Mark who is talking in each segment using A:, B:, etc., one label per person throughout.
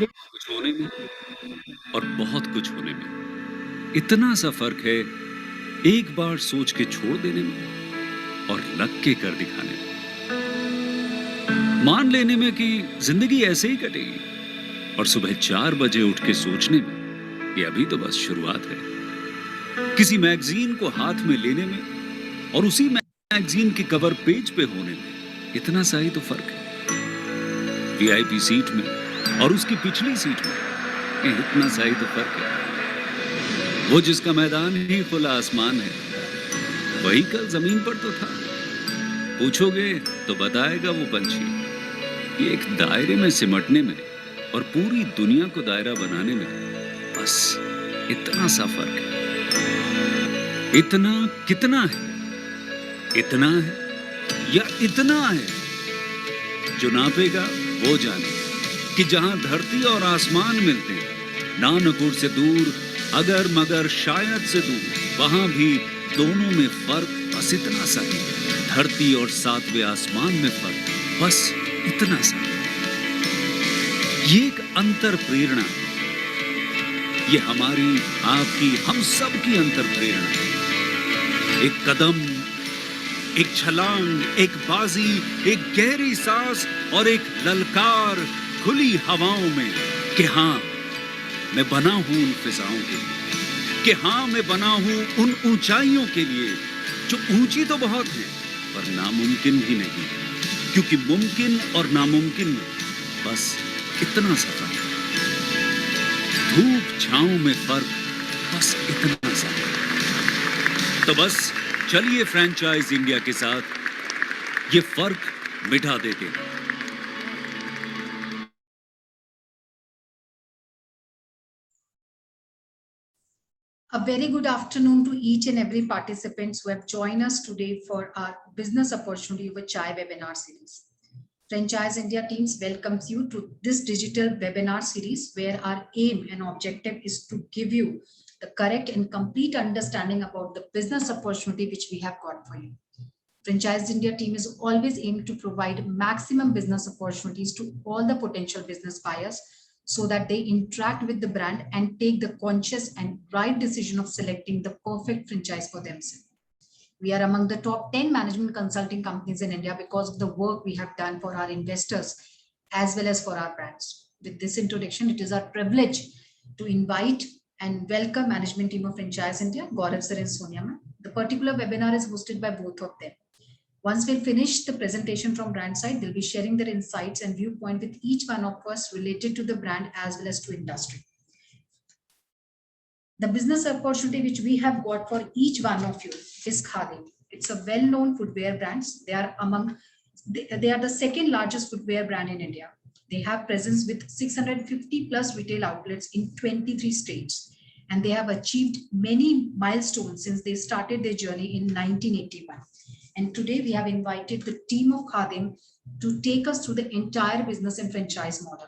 A: कुछ होने में और बहुत कुछ होने में इतना सा फर्क है, एक बार सोच के छोड़ देने में और लग के कर दिखाने में। मान लेने में कि जिंदगी ऐसे ही कटेगी और सुबह 4 बजे उठ के सोचने में कि अभी तो बस शुरुआत है। किसी मैगजीन को हाथ में लेने में और उसी मैगजीन के कवर पेज पे होने में इतना सा ही तो फर्क है। वीआईपी सीट में और उसकी पिछली सीट में इतना सा ही तो फर्क है। वो जिसका मैदान ही खुला आसमान है, वही कल जमीन पर तो था। पूछोगे तो बताएगा वो पंछी कि एक दायरे में सिमटने में और पूरी दुनिया को दायरा बनाने में बस इतना सा फर्क है। इतना कितना है? इतना है या इतना है? जो नापेगा वो जाने कि जहां धरती और आसमान मिलते हैं, नानकुर से दूर, अगर मगर शायद से दूर, वहां भी दोनों में फर्क बस इतना सा है। धरती और 7वें आसमान में फर्क बस इतना सा है। ये एक अंतर प्रेरणा है। ये हमारी, आपकी, हम सब की अंतर प्रेरणा है। एक कदम, एक छलांग, एक बाजी, एक गहरी सांस और एक ललकार खुली हवाओं में कि हाँ, मैं बना हूं उन फिजाओं के लिए, कि हाँ, मैं बना हूं उन ऊंचाइयों के लिए जो ऊंची तो बहुत है पर नामुमकिन भी नहीं, क्योंकि मुमकिन और नामुमकिन में बस इतना सा फर्क है। धूप छांव में फर्क बस इतना सा है। तो बस चलिए फ्रैंचाइज इंडिया के साथ ये फर्क मिटा देते हैं।
B: A very good afternoon to each and every participants who have joined us today for our business opportunity with Chai webinar series. Franchise India teams welcomes you to this digital webinar series where our aim and objective is to give you the correct and complete understanding about the business opportunity which we have got for you. Franchise India team is always aimed to provide maximum business opportunities to all the potential business buyers so that they interact with the brand and take the conscious and right decision of selecting the perfect franchise for themselves. We are among the top 10 management consulting companies in India because of the work we have done for our investors as well as for our brands. With this introduction, it is our privilege to invite and welcome management team of Franchise India, Gaurav sir and Sonia ma'am. The particular webinar is hosted by both of them. Once we finish the presentation from brand side, they'll be sharing their insights and viewpoint with each one of us related to the brand as well as to industry. The business opportunity which we have got for each one of you is Khadim. It's a well-known footwear brand. They are the second largest footwear brand in India. They have presence with 650 plus retail outlets in 23 states. And they have achieved many milestones since they started their journey in 1981. And today we have invited the team of Khadim to take us through the entire business and franchise model.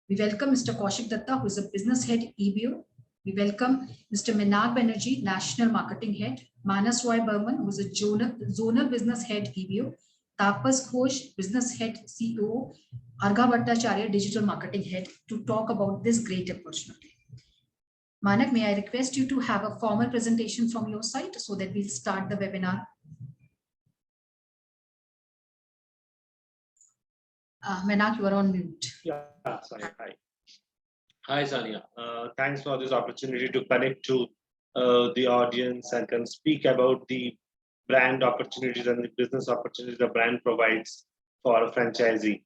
B: We welcome Mr. Kaushik Datta, who is a business head EBO. We welcome Mr. Minag Banerjee, National Marketing Head, Manas Roy Burman, who is a zonal business head EBO, Tapas Ghosh, business head CEO, Arga Bhattacharya, digital marketing head, to talk about this great opportunity. Manak, may I request you to have a formal presentation from your side so that we'll start the webinar. Manak, you are on mute.
C: Yeah, sorry. Hi, Sania. Thanks for this opportunity to connect to the audience and can speak about the brand opportunities and the business opportunities the brand provides for a franchisee.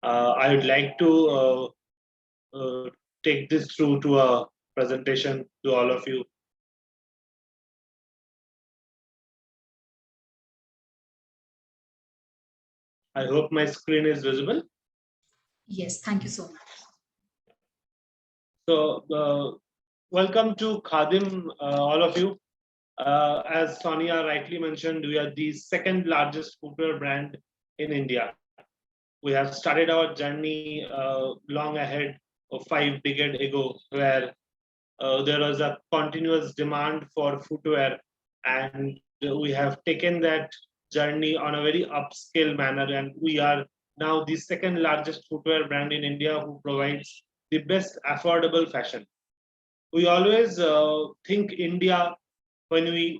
C: I would like to take this through to a presentation to all of you. I hope my screen is visible.
B: Yes, thank you so much.
C: So, welcome to Khadim, all of you. As Sonia rightly mentioned, we are the second largest footwear brand in India. We have started our journey long ahead of 5 decades ago, where there was a continuous demand for footwear, and we have taken that journey on a very upscale manner, and we are now the second largest footwear brand in India who provides the best affordable fashion. We always think India when we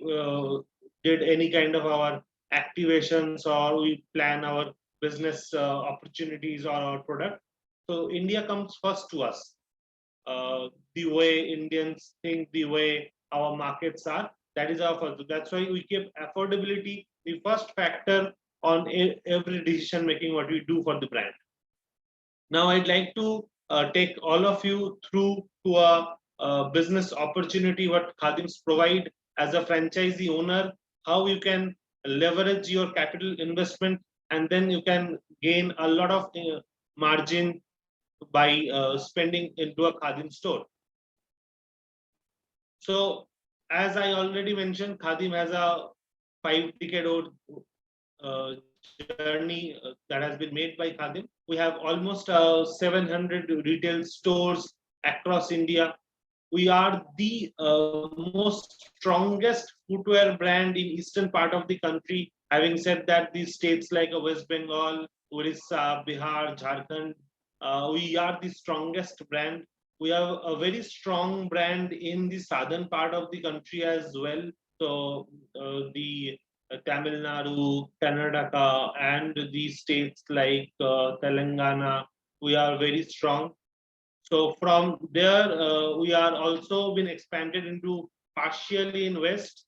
C: did any kind of our activations or we plan our business opportunities or our product. So India comes first to us. The way Indians think, the way our markets are, that is our first. That's why we keep affordability the first factor on every decision making what we do for the brand. Now I'd like to take all of you through to a business opportunity what Khadims provide as a franchisee owner, how you can leverage your capital investment and then you can gain a lot of margin by spending into a Khadim store. So as I already mentioned, Khadim has a 5-decade-old journey that has been made by Khadim. We have almost 700 retail stores across India. We are the most strongest footwear brand in eastern part of the country. Having said that, these states like West Bengal, Orissa, Bihar, Jharkhand, we are the strongest brand. We have a very strong brand in the southern part of the country as well. So the Tamil Nadu, Karnataka, and the states like Telangana, we are very strong. So from there, we are also been expanded into partially in West.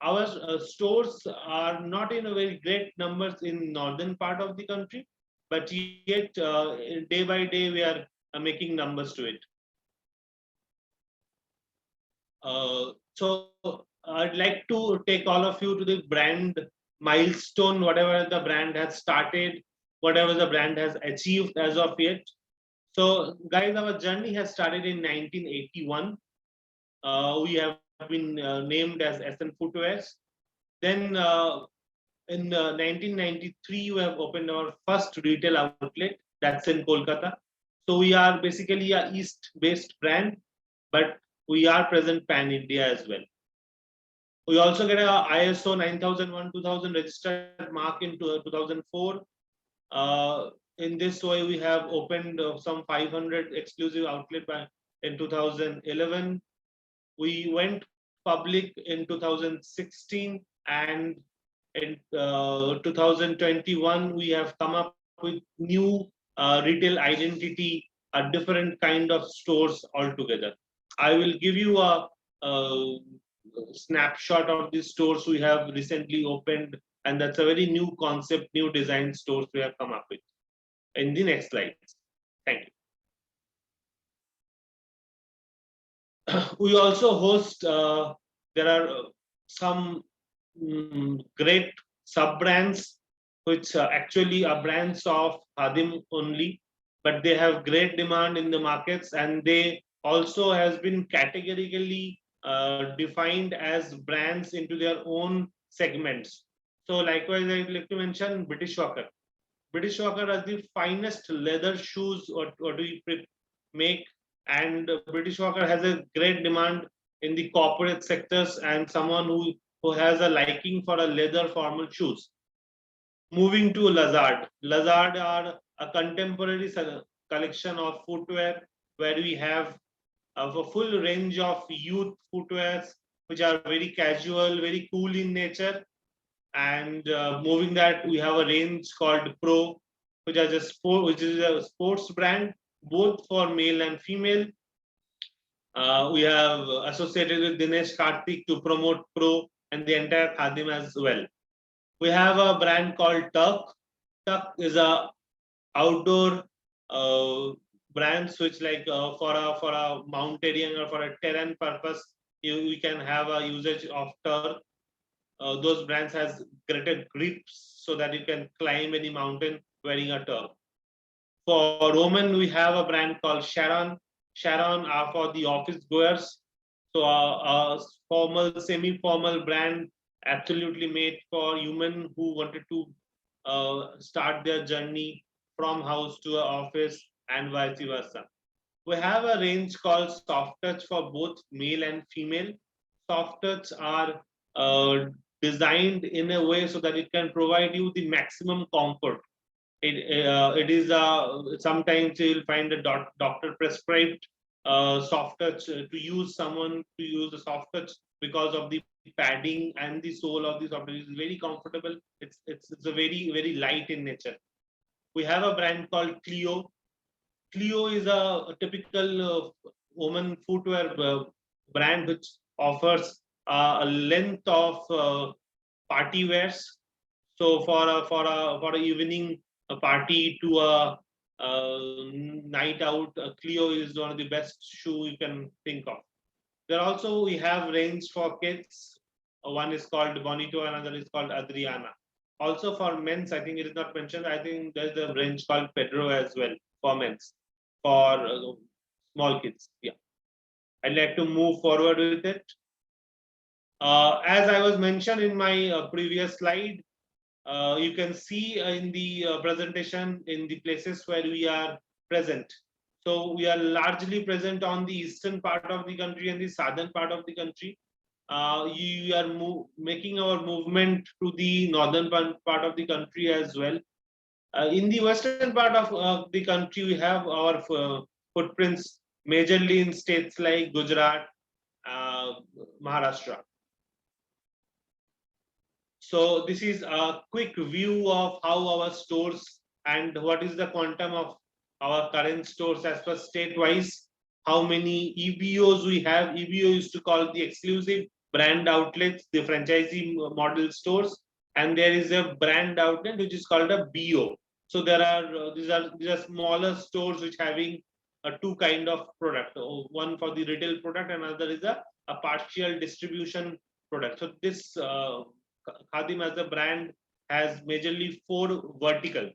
C: Our stores are not in a very great numbers in northern part of the country, but yet day by day we are making numbers to it. So I'd like to take all of you to the brand milestone, whatever the brand has started, whatever the brand has achieved as of yet. So guys, our journey has started in 1981. We have been named as SN Footwears. Then in 1993, we have opened our first retail outlet, that's in Kolkata. So we are basically a East-based brand, but we are present pan-India as well. We also get a ISO 9001-2000 registered mark in 2004. In this way, we have opened some 500 exclusive outlet in 2011. We went public in 2016, and in 2021, we have come up with new retail identity, a different kind of stores altogether. I will give you a snapshot of the stores we have recently opened, and that's a very new concept, new design stores we have come up with. In the next slide. Thank you. We also host, there are some great sub-brands which actually are brands of Khadim only, but they have great demand in the markets, and they also has been categorically defined as brands into their own segments. So likewise, I'd like to mention British Walker. British Walker has the finest leather shoes what we make, and British Walker has a great demand in the corporate sectors and someone who has a liking for a leather formal shoes. Moving to Lazard. Lazard are a contemporary collection of footwear where we have a full range of youth footwears which are very casual, very cool in nature. And moving that, we have a range called Pro, which is a sports brand, both for male and female. We have associated with Dinesh Karthik to promote Pro and the entire Khadim as well. We have a brand called Tuck. Tuck is a outdoor brand which like for a mountaineering or for a terrain purpose, we can have a usage of Tuck. Those brands has greater grips so that you can climb any mountain wearing a Tuck. For Roman, we have a brand called Sharon. Sharon are for the office goers. So a formal, semi-formal brand absolutely made for human who wanted to start their journey from house to office and vice versa. We have a range called Soft Touch for both male and female. Soft Touch are designed in a way so that it can provide you the maximum comfort. It is sometimes you'll find a doctor prescribed soft touch to use someone to use the soft touch because of the padding and the sole of the soft touch is very comfortable. It's a very light in nature. We have a brand called Clio. Clio is a typical woman footwear brand which offers a length of party wears. So for a evening a party to night out, Clio is one of the best shoe you can think of. There also we have range for kids. One is called Bonito, another is called Adriana. Also for men's, I think it is not mentioned. I think there's a range called Pedro as well for men's, for small kids. Yeah, I'd like to move forward with it. As I was mentioned in my previous slide, you can see in the presentation in the places where we are present. So we are largely present on the eastern part of the country and the southern part of the country. You are making our movement to the northern part of the country as well. In the western part of the country, we have our footprints majorly in states like Gujarat, Maharashtra. So this is a quick view of how our stores and what is the quantum of our current stores as per state-wise. How many EBOs we have? EBO used to call the exclusive brand outlets, the franchisee model stores, and there is a brand outlet which is called a BO. So there are these are smaller stores which having two kind of product. One for the retail product, and another is a partial distribution product. So this Khadim as a brand has majorly 4 vertical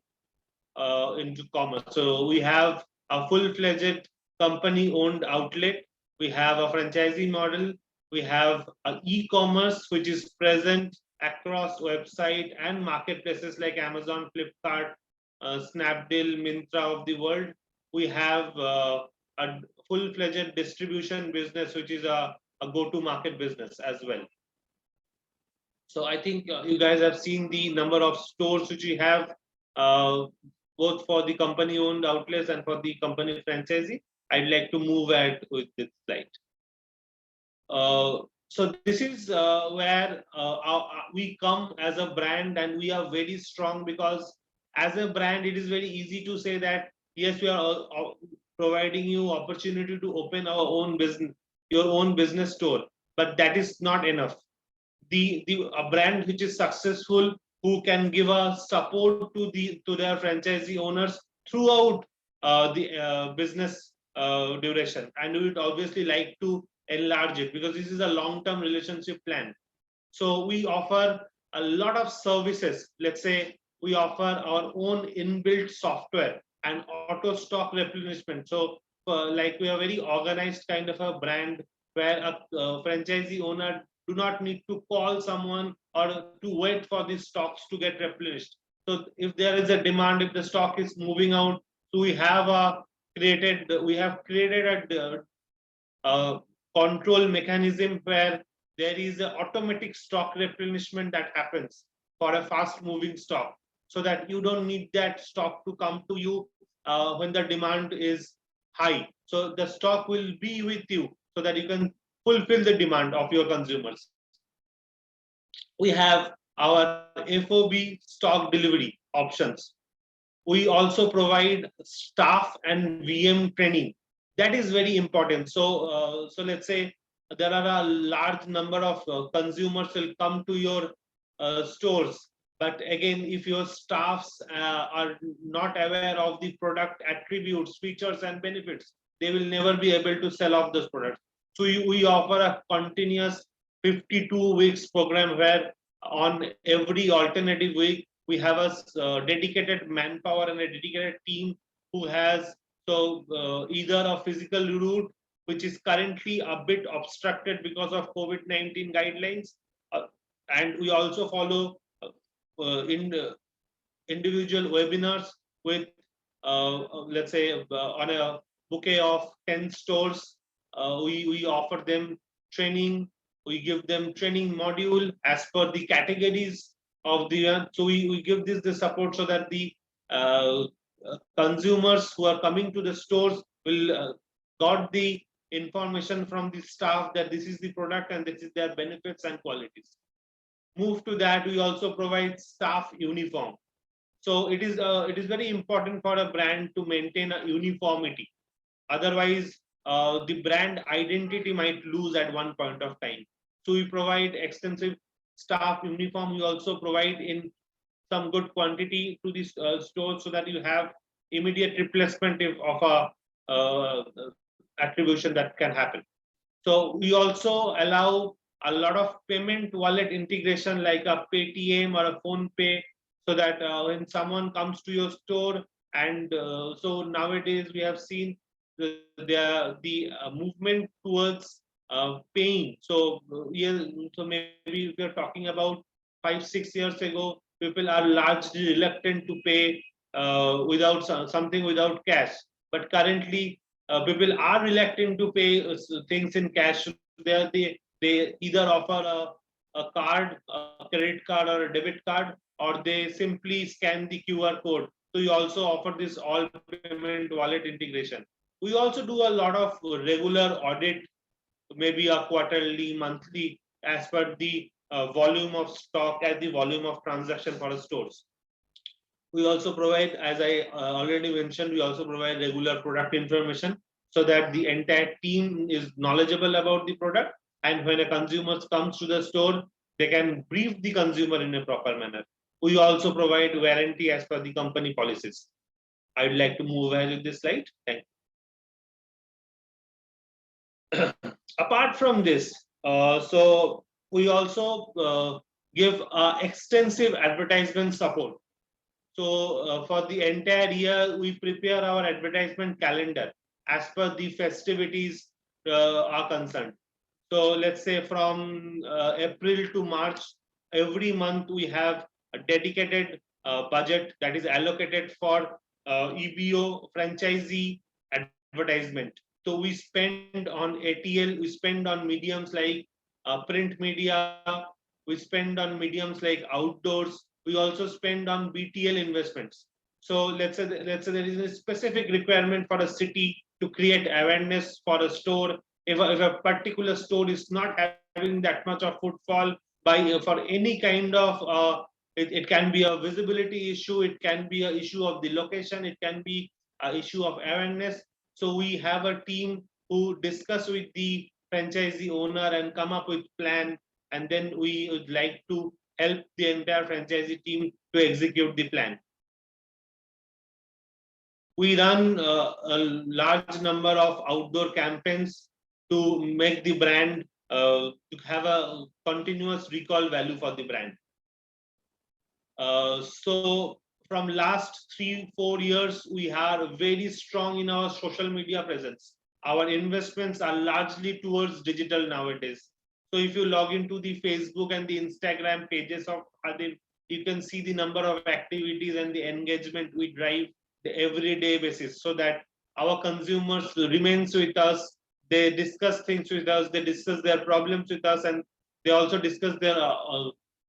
C: into commerce. So we have a full-fledged company-owned outlet. We have a franchisee model. We have an e-commerce which is present across website and marketplaces like Amazon, Flipkart, Snapdeal, Myntra of the world. We have a full-fledged distribution business which is a go-to-market business as well. So I think you guys have seen the number of stores which we have, both for the company-owned outlets and for the company franchisee. I'd like to move ahead with this slide. So this is where we come as a brand, and we are very strong because as a brand, it is very easy to say that yes, we are providing you opportunity to open our own business, your own business store, but that is not enough. A brand which is successful, who can give a support to their franchisee owners throughout the business duration, and we would obviously like to enlarge it because this is a long-term relationship plan. So we offer a lot of services. Let's say we offer our own inbuilt software and auto stock replenishment. So like we are very organized kind of a brand where a franchisee owner do not need to call someone or to wait for the stocks to get replenished. So if there is a demand, if the stock is moving out, so we have created a control mechanism where there is an automatic stock replenishment that happens for a fast moving stock, so that you don't need that stock to come to you when the demand is high. So the stock will be with you so that you can fulfill the demand of your consumers. We have our FOB stock delivery options. We also provide staff and VM training. That is very important. So let's say there are a large number of consumers will come to your stores. But again, if your staffs are not aware of the product attributes, features, and benefits, they will never be able to sell off those products. So we offer a continuous 52 weeks program where on every alternative week, we have a dedicated manpower and a dedicated team who has either a physical route, which is currently a bit obstructed because of COVID-19 guidelines. And we also follow individual webinars with, let's say, on a bouquet of 10 stores, we offer them training. We give them training module as per the categories of the, so we give this the support so that the consumers who are coming to the stores will got the information from the staff that this is the product and this is their benefits and qualities. Move to that, we also provide staff uniform. So it is very important for a brand to maintain a uniformity. Otherwise, the brand identity might lose at one point of time. So we provide extensive staff uniform. We also provide in some good quantity to these stores so that you have immediate replacement of a attribution that can happen. So we also allow a lot of payment wallet integration like a Paytm or a phone pay, so that when someone comes to your store, and so nowadays we have seen the movement towards paying. So so maybe if you're talking about 5-6 years ago, people are largely reluctant to pay without something without cash. But currently, people are reluctant to pay things in cash. They either offer a card, a credit card or a debit card, or they simply scan the QR code. So we also offer this all payment wallet integration. We also do a lot of regular audit, maybe a quarterly, monthly, as per the volume of stock and the volume of transaction for the stores. We also provide, as I already mentioned, we also provide regular product information so that the entire team is knowledgeable about the product. And when a consumer comes to the store, they can brief the consumer in a proper manner. We also provide warranty as per the company policies. I'd like to move ahead with this slide. Thank you. Apart from this, so we also give extensive advertisement support. So for the entire year, we prepare our advertisement calendar as per the festivities are concerned. So let's say from April to March, every month we have a dedicated budget that is allocated for EBO franchisee advertisement. So we spend on ATL, we spend on mediums like print media, we spend on mediums like outdoors, we also spend on BTL investments. So let's say there is a specific requirement for a city to create awareness for a store. If a particular store is not having that much of footfall for any kind of it can be a visibility issue, it can be an issue of the location, it can be an issue of awareness. So we have a team who discuss with the franchisee owner and come up with plan, and then we would like to help the entire franchisee team to execute the plan. We run a large number of outdoor campaigns to make the brand to have a continuous recall value for the brand. So from last 3-4 years, we are very strong in our social media presence. Our investments are largely towards digital nowadays. So if you log into the Facebook and the Instagram pages of Khadim, you can see the number of activities and the engagement we drive the everyday basis, so that our consumers remains with us. They discuss things with us. They discuss their problems with us, and they also discuss their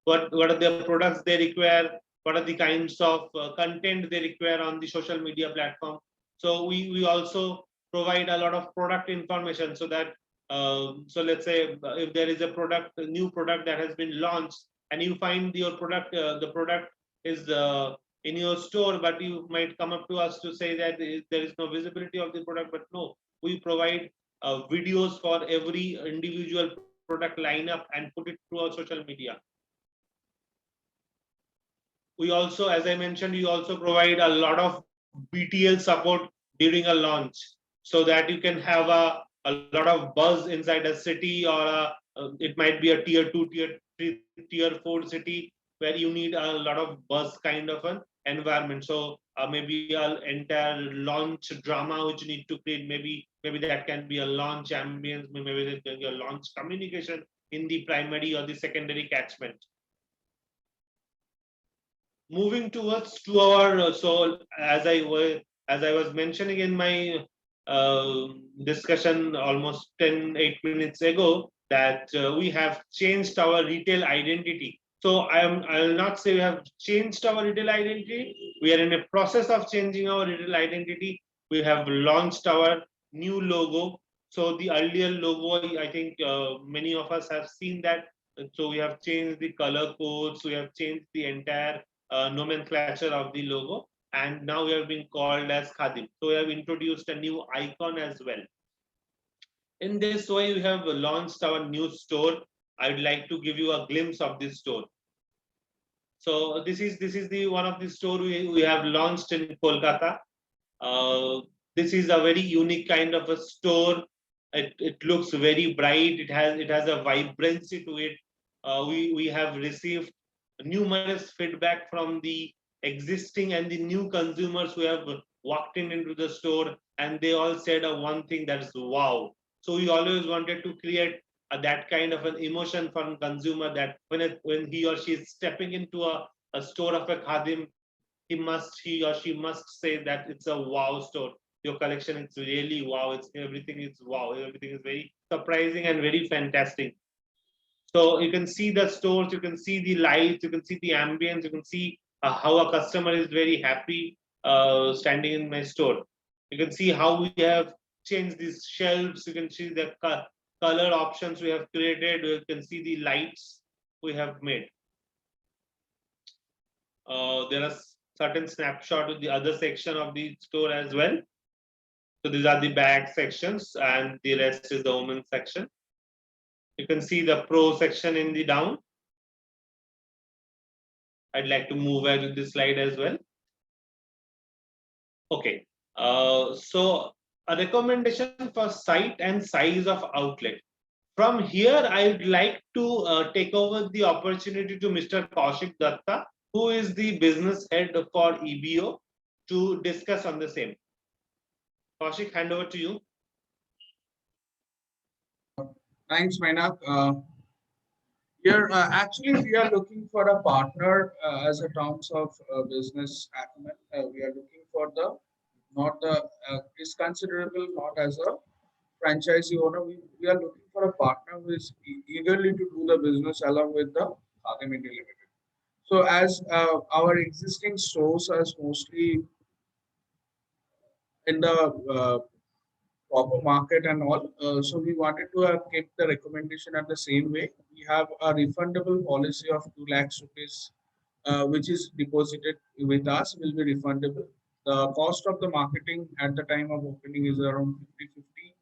C: what are the products they require, what are the kinds of content they require on the social media platform. So we also provide a lot of product information, so that so let's say if there is a new product that has been launched, and you find your product, the product is in your store, but you might come up to us to say that there is no visibility of the product. But no, we provide videos for every individual product lineup and put it through our social media. We also, as I mentioned, we also provide a lot of BTL support during a launch, so that you can have a lot of buzz inside a city, or it might be a tier 2, tier 3, tier 4 city where you need a lot of buzz kind of an environment. So maybe an entire launch drama which you need to create. Maybe that can be a launch ambience, maybe that can be a launch communication in the primary or the secondary catchment. Moving towards to our so as I was mentioning in my discussion almost 8 minutes ago, that we have changed our retail identity So I will not say we have changed our retail identity. We are in a process of changing our retail identity. We have launched our new logo. So the earlier logo, I think many of us have seen that. So we have changed the color codes. We have changed the entire nomenclature of the logo. And now we have been called as Khadim. So we have introduced a new icon as well. In this way, we have launched our new store. I would like to give you a glimpse of this store. So this is the one of the store we have launched in Kolkata. This is a very unique kind of a store. It looks very bright. It has a vibrancy to it. We have received numerous feedback from the existing and the new consumers who have walked into the store, and they all said one thing, that's wow. So we always wanted to create that kind of an emotion from consumer, that when he or she is stepping into a store of a Khadim, he or she must say that it's a wow store. Your collection is really wow. It's everything is wow. Everything is very surprising and very fantastic. So you can see the stores, you can see the lights, you can see the ambience, you can see how a customer is very happy standing in my store. You can see how we have changed these shelves. You can see the color options we have created. You can see the lights we have made. There are certain snapshot of the other section of the store as well. So these are the bag sections, and the rest is the women's section. You can see the pro section in the down. I'd like to move ahead with this slide as well. Okay, so a recommendation for site and size of outlet. From here, I would like to take over the opportunity to Mr. Kaushik Datta, who is the business head for EBO, to discuss on the same. Kaushik, hand over to you.
D: Thanks, Mainak. Here, actually, we are looking for a partner as a terms of business acumen. We are looking for not the is considerable, not as a franchisee owner. We are looking for a partner who is eagerly to do the business along with the Khadim India Limited. So, as our existing stores are mostly in the proper market and all. So we wanted to keep the recommendation at the same way. We have a refundable policy of 2 lakhs rupees, which is deposited with us, will be refundable. The cost of the marketing at the time of opening is around 50-50.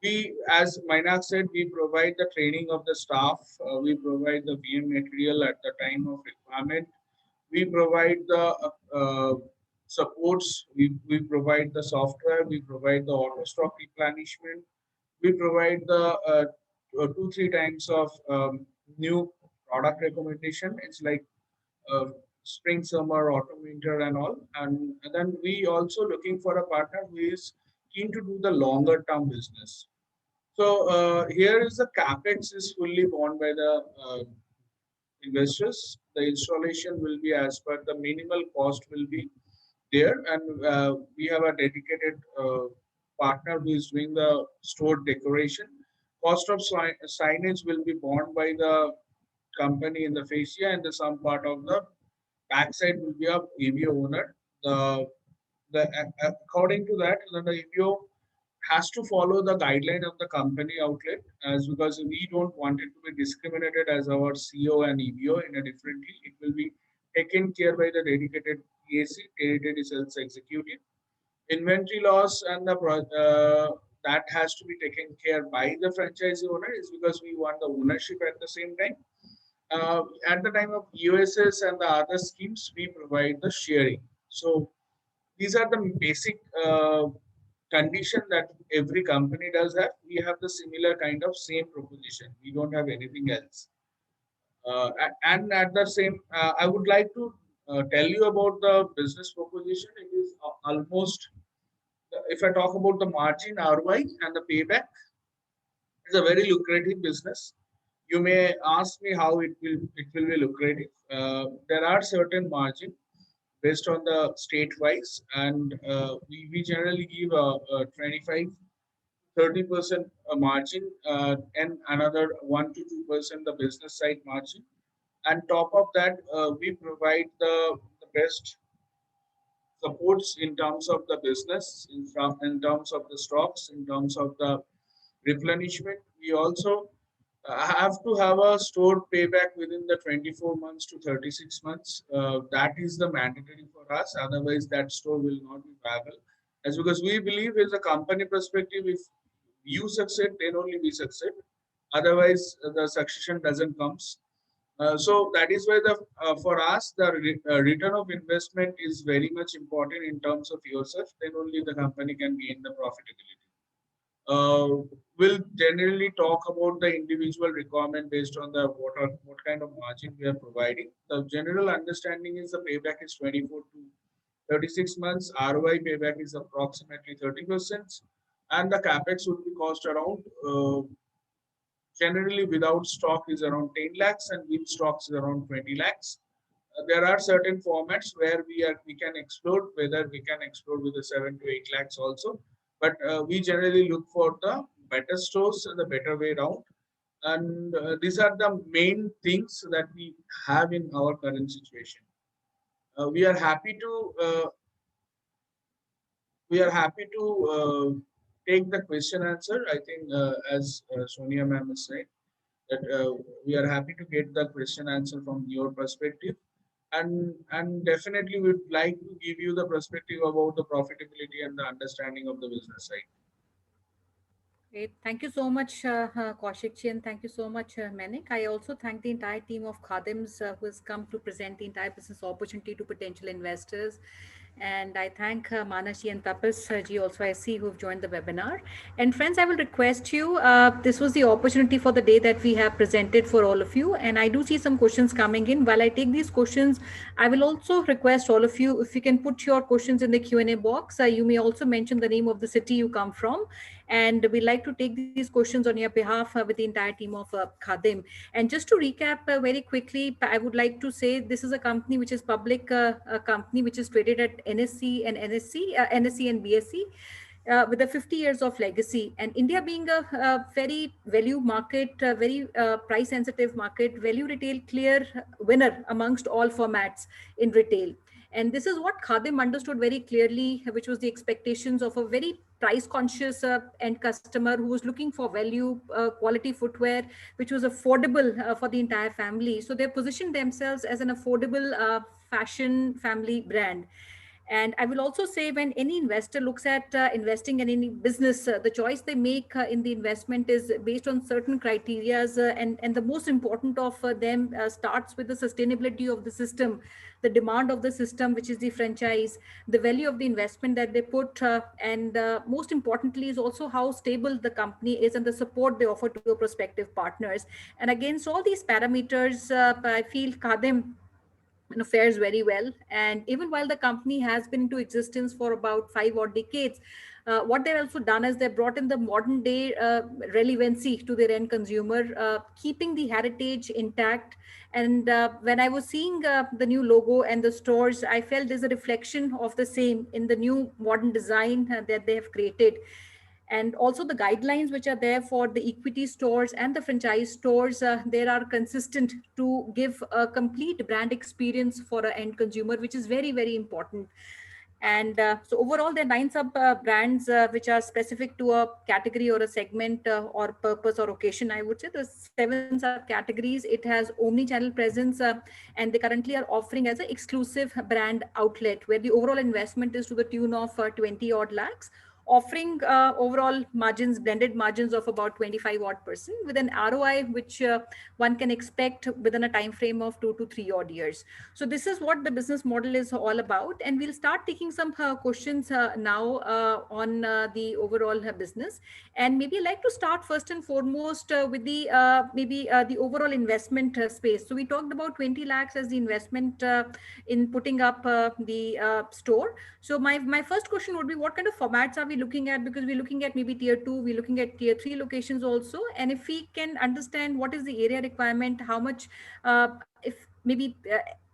D: We, as Mainak said, we provide the training of the staff. We provide the VM material at the time of requirement. We provide the supports, we provide the software, we provide the auto stock replenishment, we provide the 2-3 times of new product recommendation. It's like spring, summer, autumn, winter, and all. And then we also looking for a partner who is keen to do the longer term business. So here is the capex is fully borne by the investors. The installation will be as per the minimal cost will be there, and we have a dedicated partner who is doing the store decoration. Cost of signage will be borne by the company in the fascia, and the some part of the backside will be a EBO owner. According to that, the EBO has to follow the guideline of the company outlet, as because we don't want it to be discriminated as our CO and EBO in a differently. It will be taken care by the dedicated TAC, territory sales executive. Inventory loss and the that has to be taken care by the franchisee owner, is because we want the ownership at the same time. At the time of USS and the other schemes, we provide the sharing. So these are the basic condition that every company does have. We have the similar kind of same proposition. We don't have anything else. And at the same, I would like to tell you about the business proposition. It is almost, if I talk about the margin, ROI, and the payback, it's a very lucrative business. You may ask me how it will be lucrative. There are certain margin based on the state wise, and we generally give a 25-30% margin, and another 1 to 2% the business side margin, And top of that, we provide the best supports in terms of the business, in terms of the stocks, in terms of the replenishment. We also have to have a store payback within the 24 months to 36 months. That is the mandatory for us. Otherwise, that store will not be viable. As because we believe, as a company perspective, if you succeed, then only we succeed. Otherwise, the succession doesn't comes. So that is why the for us the return of investment is very much important in terms of yourself. Then only the company can gain the profitability. We'll generally talk about the individual requirement based on the what kind of margin we are providing. The general understanding is the payback is 24 to 36 months. ROI payback is approximately 30%, and the capex would be cost around generally without stock is around 10 lakhs and with stocks is around 20 lakhs. There are certain formats where we can explore whether we can explore with the 7 to 8 lakhs also, but we generally look for the better stores and the better way around. And these are the main things that we have in our current situation. We are happy to take the question answer. I think as Sonia ma'am has said that we are happy to get the question answer from your perspective, and definitely we'd like to give you the perspective about the profitability and the understanding of the business side.
E: Great. Thank you so much, Kaushikji, and thank you so much, Manik. I also thank the entire team of Khadims who has come to present the entire business opportunity to potential investors. And I thank Manashi and Tapas ji also, I see, who have joined the webinar. And friends, I will request you, this was the opportunity for the day that we have presented for all of you. And I do see some questions coming in. While I take these questions, I will also request all of you, if you can put your questions in the Q&A box. You may also mention the name of the city you come from. And we like to take these questions on your behalf with the entire team of Khadim. And just to recap very quickly, I would like to say this is a company which is public, a company which is traded at NSE and NSE and BSE. With a 50 years of legacy, and India being a very value market, very price sensitive market, value retail clear winner amongst all formats in retail. And this is what Khadim understood very clearly, which was the expectations of a very price conscious end customer who was looking for value, quality footwear, which was affordable for the entire family. So they positioned themselves as an affordable fashion family brand. And I will also say, when any investor looks at investing in any business, the choice they make in the investment is based on certain criterias, and the most important of them starts with the sustainability of the system, the demand of the system, which is the franchise, the value of the investment that they put, and most importantly is also how stable the company is and the support they offer to prospective partners. And against all these parameters, I feel Khadim fares very well. And even while the company has been into existence for about 5 odd decades, what they've also done is they brought in the modern day relevancy to their end consumer, keeping the heritage intact. And when I was seeing the new logo and the stores, I felt there's a reflection of the same in the new modern design that they have created. And also the guidelines which are there for the equity stores and the franchise stores, they are consistent to give a complete brand experience for an end consumer, which is very, very important. And so overall, there are 9 sub brands which are specific to a category or a segment or purpose or occasion. I would say there's 7 subcategories. It has omni-channel presence, and they currently are offering as an exclusive brand outlet where the overall investment is to the tune of 20 odd lakhs, offering overall margins, blended margins of about 25 odd percent, with an ROI which one can expect within a time frame of 2 to 3 odd years. So this is what the business model is all about, and we'll start taking some questions now on the overall business. And maybe I'd like to start first and foremost with the maybe the overall investment space. So we talked about 20 lakhs as the investment in putting up the store. So my first question would be, what kind of formats are we looking at? Because we're looking at maybe tier 2, we're looking at tier 3 locations also. And if we can understand what is the area requirement, how much, if maybe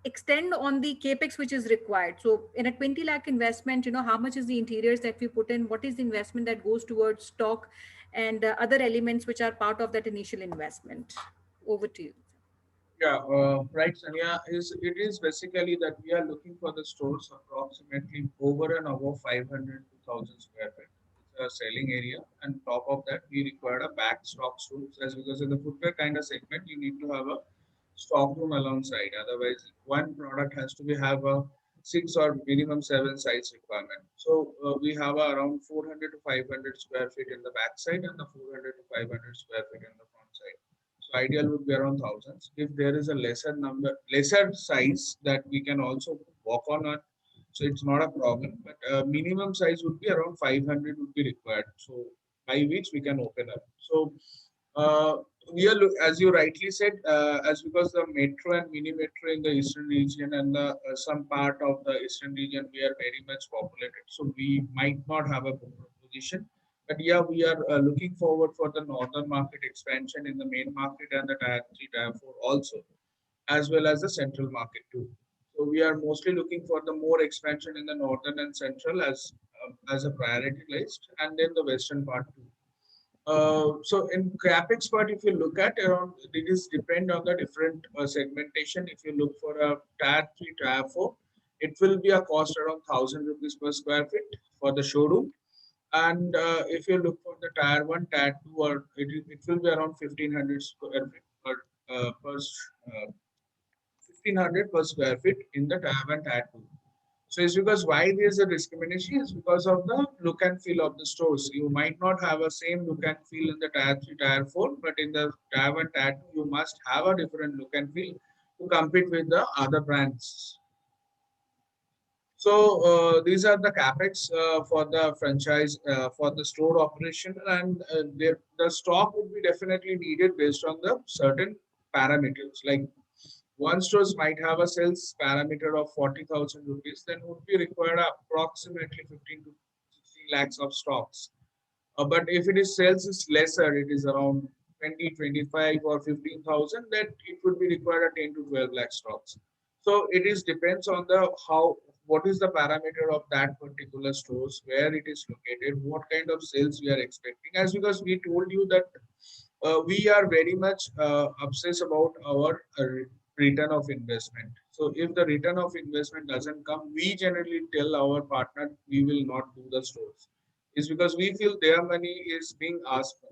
E: extend on the capex which is required. So in a 20 lakh investment, how much is the interiors that we put in? What is the investment that goes towards stock and other elements which are part of that initial investment? Over to you.
D: Yeah, right, Sanya. It is basically that we are looking for the stores approximately over and above 500 to 1,000 square feet. It's a selling area, and top of that, we require a back stock rooms as because in the footwear kind of segment, you need to have a stock room alongside. Otherwise, one product has to be have a 6 or minimum 7 size requirement. So we have around 400 to 500 square feet in the back side and the 400 to 500 square feet in the front side. So ideal would be around thousands. If there is a lesser number, lesser size that we can also work on, so it's not a problem. But minimum size would be around 500 would be required. So by which we can open up. So uh, we are, as you rightly said, as because the metro and mini metro in the eastern region and the, some part of the eastern region, we are very much populated. So we might not have a position. But yeah, we are looking forward for the northern market expansion in the main market and the tier 3, tier 4 also, as well as the central market too. So we are mostly looking for the more expansion in the northern and central as a priority list, and then the western part too. So in capex part, if you look at around, it is depend on the different segmentation. If you look for a tier 3, tier 4, it will be a cost around 1,000 rupees per square feet for the showroom. And if you look for the tier 1, tier 2, or it will be around 1,500 square feet per 1,500 per square feet in the tier 1, tier 2. So it's because why there's a discrimination is because of the look and feel of the stores. You might not have a same look and feel in the tier 3, tier 4, but in the tier 1, tier 2, you must have a different look and feel to compete with the other brands. So these are the capex for the franchise for the store operation, and the stock would be definitely needed based on the certain parameters. Like one stores might have a sales parameter of 40,000 rupees, then would be required approximately 15 to 16 lakhs of stocks. But if it is sales is lesser, it is around 20, 25 or 15,000, then it would be required a 10 to 12 lakh stocks. So it is depends on the how what is the parameter of that particular stores, where it is located, what kind of sales we are expecting. As because we told you that we are very much obsessed about our return of investment. So if the return of investment doesn't come, we generally tell our partner we will not do the stores. It's because we feel their money is being asked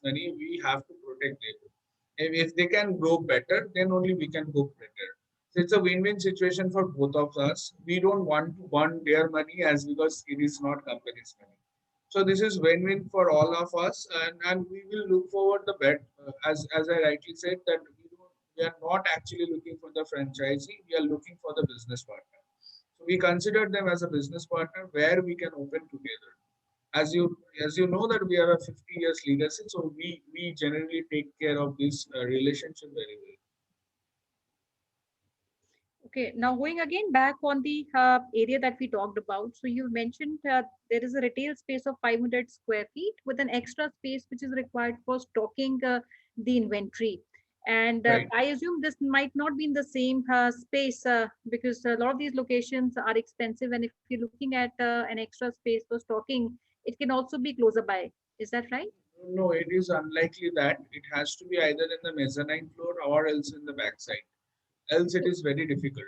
D: money. We have to protect them. If they can grow better, then only we can go better. So it's a win-win situation for both of us. We don't want to want their money as because it is not company's money. So this is win-win for all of us, and we will look forward the bet as I rightly said that we are not actually looking for the franchisee. We are looking for the business partner. So we consider them as a business partner where we can open together. As you know that we have a 50 years legacy, so we generally take care of this relationship very well.
E: Okay, now going again back on the area that we talked about. So you mentioned there is a retail space of 500 square feet with an extra space which is required for stocking the inventory. And
D: Right.
E: I assume this might not be in the same space because a lot of these locations are expensive. And if you're looking at an extra space for stocking, it can also be closer by. Is that right?
D: No, it is unlikely that it has to be either in the mezzanine floor or else in the backside. Else it is very difficult.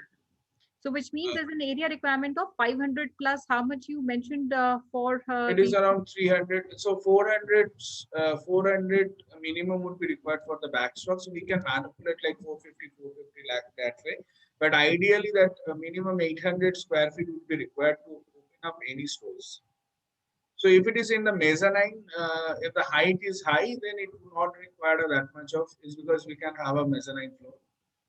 E: So which means
D: Uh,
E: there's an area requirement of 500 plus how much you mentioned for
D: it is
E: the
D: around 300. So 400, 400 minimum would be required for the backstock. So we can manipulate like 450, 450 lakh that way. But ideally, that minimum 800 square feet would be required to open up any stores. So if it is in the mezzanine, if the height is high, then it will not require that much of is because we can have a mezzanine floor.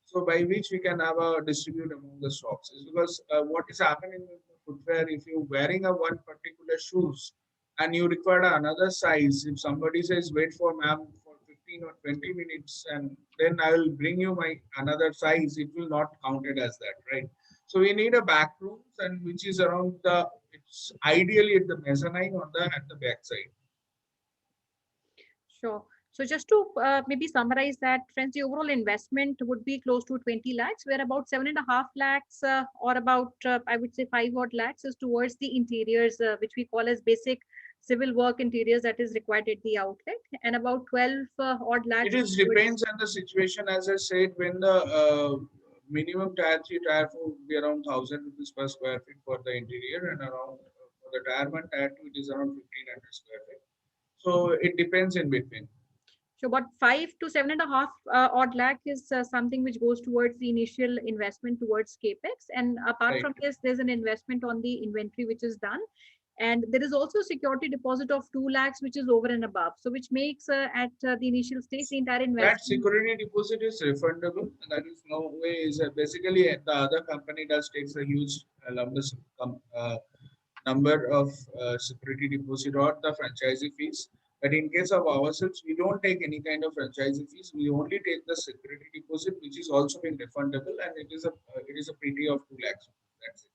D: So by which we can have a distribute among the stocks is because what is happening in the footwear if you're wearing a one particular shoes and you require another size, if somebody says wait for ma'am for 15 or 20 minutes and then I will bring you my another size, it will not counted as that, right? So we need a back rooms and which is around the it's ideally at the mezzanine on the at the back side.
E: Sure. So just to maybe summarize that, friends, the overall investment would be close to 20 lakhs, where about 7.5 lakhs or about, I would say 5 odd lakhs is towards the interiors, which we call as basic civil work interiors that is required at the outlet, and about 12 odd lakhs.
D: It is depends on the situation. As I said, when the minimum tier 3, tier 4 would be around 1,000 rupees per square feet for the interior, and around for the tier 1, tier 2, it is around 1,500 square feet. So it depends in between.
E: So about 5 to 7.5 odd lakh is something which goes towards the initial investment towards capex, and apart
D: Right.
E: from this, there's an investment on the inventory which is done, and there is also a security deposit of 2 lakhs which is over and above. So which makes at the initial stage the entire
D: That
E: investment.
D: security deposit is refundable. That is no way is basically the other company does takes a huge number of security deposit or the franchisee fees. But in case of ourselves, we don't take any kind of franchisee fees. We only take the security deposit, which is also being refundable, and it is a pretty of 2 lakhs. That's it.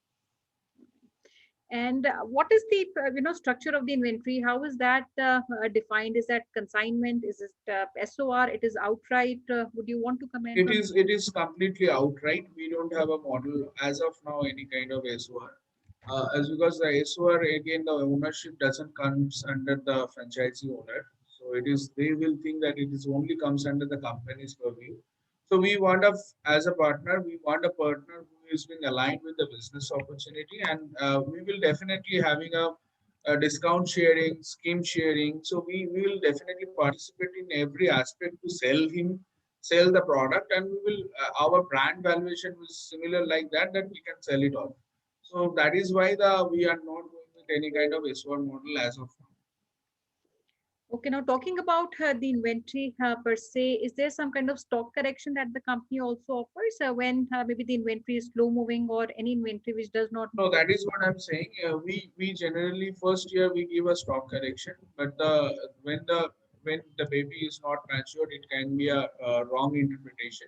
E: And what is the structure of the inventory? How is that defined? Is that consignment? Is it SOR? It is outright? Would you want to comment on?
D: It is completely outright. We don't have a model as of now, any kind of SOR. As because the SOR again, the ownership doesn't comes under the franchisee owner. So it is they will think that it is only comes under the company's purview. So we want as a partner, we want a partner who is being aligned with the business opportunity, and we will definitely having a discount sharing, scheme sharing. So we will definitely participate in every aspect to sell the product, and we will our brand valuation is similar like that we can sell it off. So that is why we are not going with any kind of SOR model as of now.
E: Okay, now talking about the inventory per se, is there some kind of stock correction that the company also offers when maybe the inventory is slow moving, or any inventory which does not?
D: No, that is what I'm saying. We generally first year we give a stock correction, but when the baby is not matured, it can be a wrong interpretation.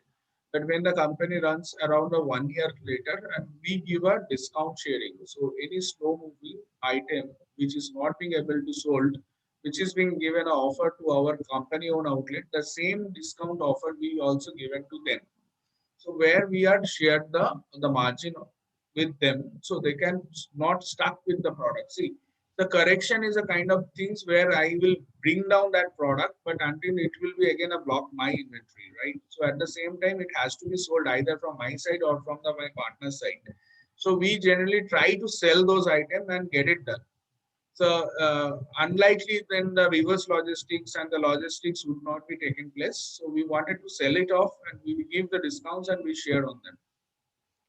D: But when the company runs around a 1 year later, and we give a discount sharing, so any slow moving item which is not being able to sold, which is being given an offer to our company owned outlet, the same discount offer we also given to them. So where we are shared the margin with them, so they can not stuck with the product. See, the correction is a kind of things where I will bring down that product, but until it will be again a block my inventory, right? So at the same time, it has to be sold either from my side or from my partner's side. So we generally try to sell those items and get it done. So unlikely then the reverse logistics and the logistics would not be taking place. So we wanted to sell it off, and we give the discounts and we share on them.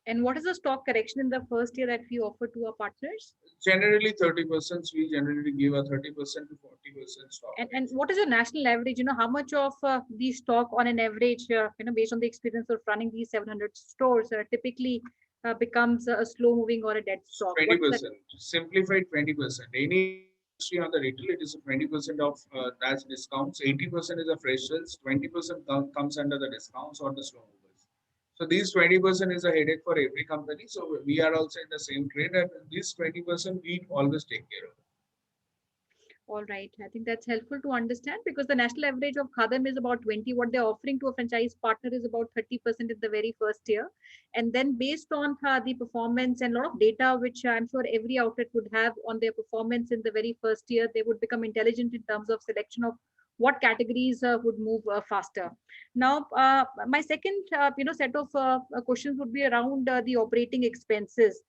E: And what is the stock correction in the first year that we offer to our partners?
D: Generally 30%. We generally give a 30% to 40% stock.
E: And what is your national average? How much of the stock on an average, based on the experience of running these 700 stores, typically becomes a slow moving or a dead stock?
D: 20%. Simplified 20%. Any industry on the retail, it is 20% of that's discounts. 80% is a fresh sales. 20% comes under the discounts or the slow movers. So these 20% is a headache for every company. So we are also in the same trade, and this 20% we always take care of.
E: All right. I think that's helpful to understand, because the national average of Khadim is about 20. What they're offering to a franchise partner is about 30% in the very first year. And then based on the performance and a lot of data, which I'm sure every outlet would have on their performance in the very first year, they would become intelligent in terms of selection of what categories would move faster. Now, my second set of questions would be around the operating expenses.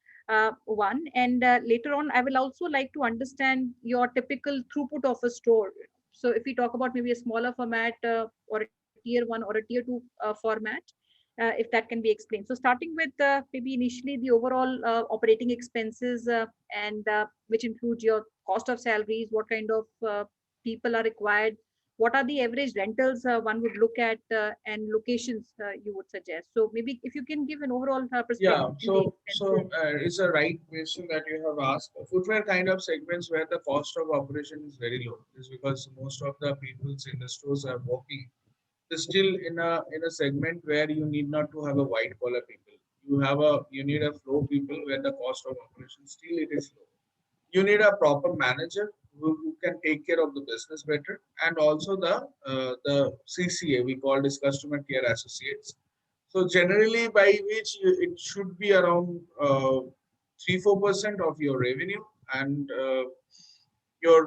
E: One, and later on I will also like to understand your typical throughput of a store. So if we talk about maybe a smaller format or a tier 1 or a tier 2 format, if that can be explained. So starting with maybe initially the overall operating expenses, and which includes your cost of salaries, what kind of people are required, what are the average rentals one would look at, and locations you would suggest. So maybe if you can give an overall perspective.
D: Yeah, so it's a right question that you have asked. Footwear kind of segments where the cost of operation is very low is because most of the people in the stores are working. They're still in a segment where you need not to have a white collar people. You need a flow people where the cost of operation still it is low. You need a proper manager who can take care of the business better, and also the CCA we call this customer care associates. So generally, by which it should be around 3-4% of your revenue, and your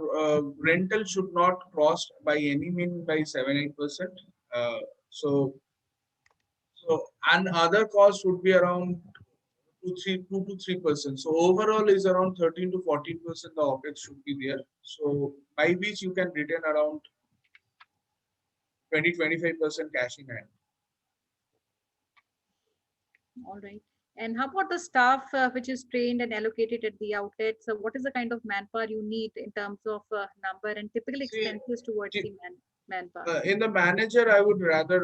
D: rental should not cross by any mean by 7-8%. So and other costs would be around 2 to 3%. So overall is around 13 to 14% the OPEX should be there. So by which you can retain around 20-25% cash in hand.
E: All right. And how about the staff which is trained and allocated at the outlet? So what is the kind of manpower you need in terms of number and typical
D: See,
E: expenses towards the manpower?
D: in the manager, I would rather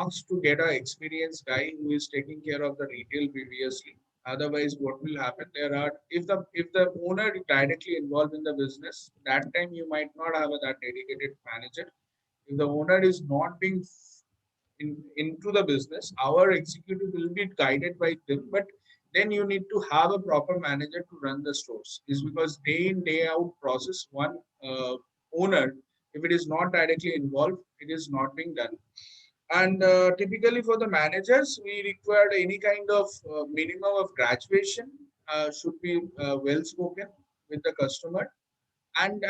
D: ask to get an experienced guy who is taking care of the retail previously. Otherwise, what will happen? There are if the owner is directly involved in the business, that time you might not have that dedicated manager. If the owner is not being into the business, our executive will be guided by them. But then you need to have a proper manager to run the stores. Is because day in day out process one owner, if it is not directly involved, it is not being done. And typically for the managers, we require any kind of minimum of graduation should be well spoken with the customer, and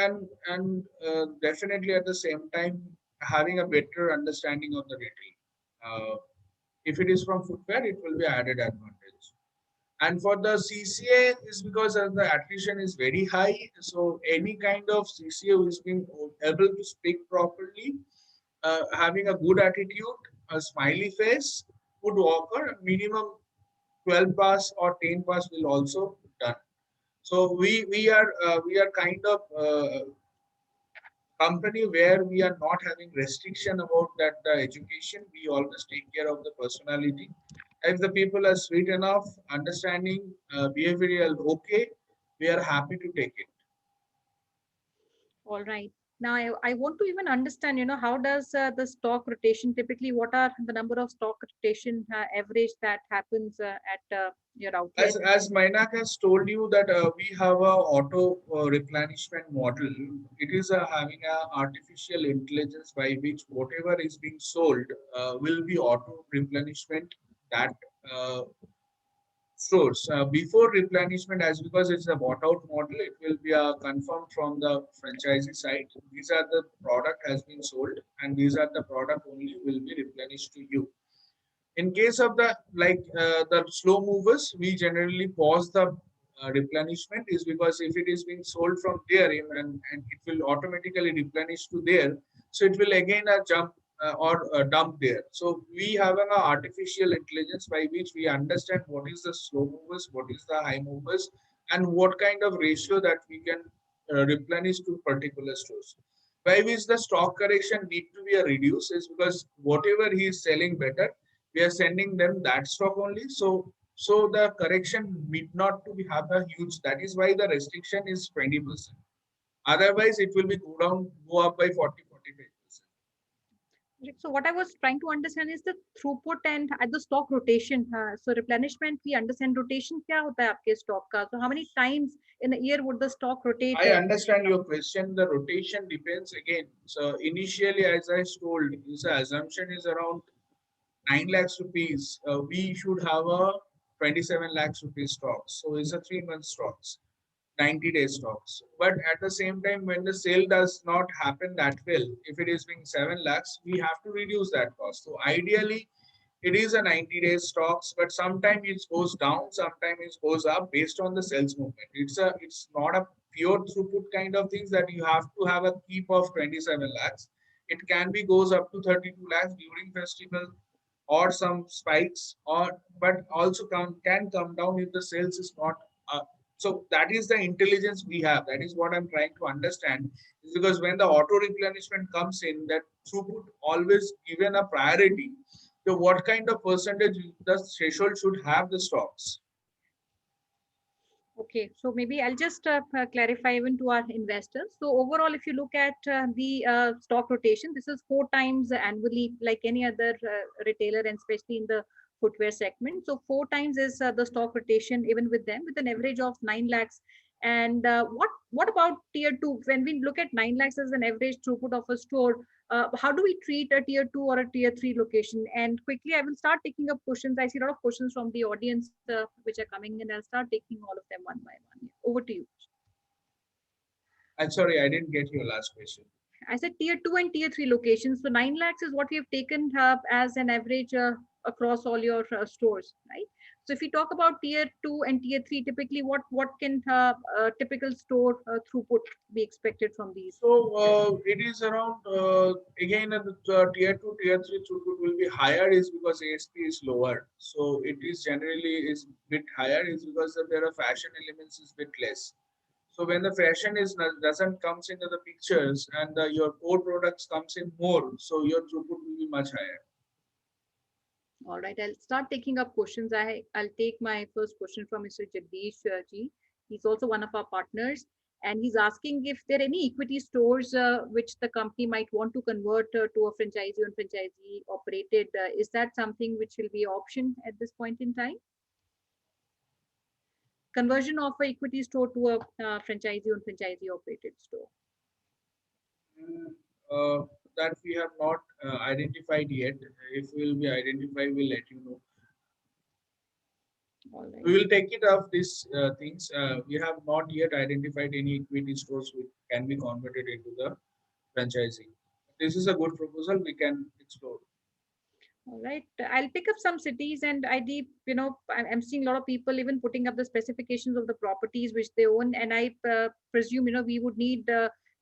D: definitely at the same time having a better understanding of the retail. If it is from footwear, it will be added advantage. And for the CCA is because the attrition is very high. So any kind of CCA who is being able to speak properly, having a good attitude, a smiley face, would offer minimum 12 pass or 10 pass will also done. So we are kind of company where we are not having restriction about that the education. We always take care of the personality. If the people are sweet enough, understanding, behavioral okay, we are happy to take it.
E: All right. Now, I want to even understand, how does the stock rotation typically, what are the number of stock rotation average that happens at your outlet?
D: As Mainak has told you that we have a auto replenishment model. It is having a artificial intelligence by which whatever is being sold will be auto replenishment that stores. Before replenishment, as because it's a bought out model, it will be confirmed from the franchisee side. These are the product has been sold, and these are the product only will be replenished to you. In case of the slow movers, we generally pause the replenishment is because if it is being sold from there and it will automatically replenish to there, so it will again jump or dump there. So we have an artificial intelligence by which we understand what is the slow movers, what is the high movers, and what kind of ratio that we can replenish to particular stores. By which the stock correction need to be reduced is because whatever he is selling better, we are sending them that stock only. So the correction need not to be have a huge. That is why the restriction is 20%. Otherwise, it will be go up by 40-45%.
E: So what I was trying to understand is the throughput and at the stock rotation. So replenishment, we understand rotation क्या होता है आपके stock का? So how many times in a year would the stock rotate?
D: I understand your question. The rotation depends again. So initially, as I told, this assumption is around 9 lakhs rupees. We should have a 27 lakhs rupees stocks. So it's a 3 month stocks. 90-day stocks. But at the same time, when the sale does not happen that well, if it is being 7 lakhs, we have to reduce that cost. So ideally, it is a 90-day stocks, but sometimes it goes down, sometimes it goes up based on the sales movement. It's not a pure throughput kind of things that you have to have a keep of 27 lakhs. It can be goes up to 32 lakhs during festival or some spikes, or but also can come down if the sales is not so that is the intelligence we have. That is what I'm trying to understand. Is because when the auto replenishment comes in, that throughput always given a priority. So what kind of percentage the threshold should have the stocks?
E: Okay, so maybe I'll just clarify even to our investors. So overall, if you look at the stock rotation, this is 4 times annually, like any other retailer, and especially in the footwear segment. So 4 times is the stock rotation, even with them, with an average of 9 lakhs. And what about tier two? When we look at 9 lakhs as an average throughput of a store, how do we treat a tier two or a tier three location? And quickly, I will start taking up questions. I see a lot of questions from the audience which are coming in. I'll start taking all of them one by one. Over to you.
D: I'm sorry, I didn't get your last question.
E: I said tier 2 and tier 3 locations. So 9 lakhs is what we have taken as an average across all your stores, right? So if we talk about tier 2 and tier 3, typically what can typical store throughput be expected from these?
D: So it is around again the tier 2, tier 3 throughput will be higher is because ASP is lower. So it is generally is bit higher is because there are fashion elements is bit less. So when the fashion is doesn't comes into the pictures and your core products comes in more, so your throughput will be much higher.
E: All right, I'll start taking up questions. I'll take my first question from Mr. Jagdish ji. He's also one of our partners, and he's asking if there are any equity stores which the company might want to convert to a franchisee and franchisee operated. Is that something which will be option at this point in time? Conversion of a equity store to a franchisee and franchisee operated store.
D: Mm, Uh, that we have not identified yet. If we will be identified, we'll let you know.
E: All right.
D: We will take it off these things. We have not yet identified any equity stores which can be converted into the franchising. This is a good proposal we can explore.
E: All right. I'll pick up some cities and I'm seeing a lot of people even putting up the specifications of the properties which they own. And I presume, we would need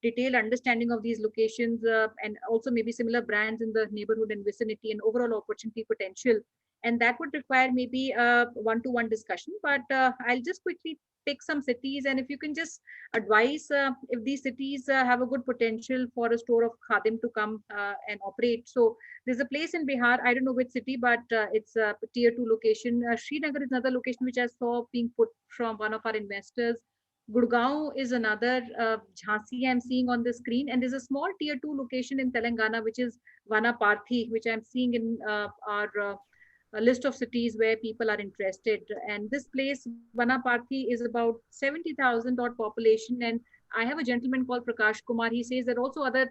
E: detailed understanding of these locations and also maybe similar brands in the neighborhood and vicinity and overall opportunity potential. And that would require maybe a one-to-one discussion. But I'll just quickly pick some cities. And if you can just advise if these cities have a good potential for a store of Khadim to come and operate. So there's a place in Bihar, I don't know which city, but it's a tier 2 location. Srinagar is another location which I saw being put from one of our investors. Gurgaon is another, Jhansi I'm seeing on the screen. And there's a small tier 2 location in Telangana, which is Vanaparthi, which I'm seeing in our a list of cities where people are interested. And this place, Vanaparthi, is about 70,000 odd population. And I have a gentleman called Prakash Kumar. He says there are also other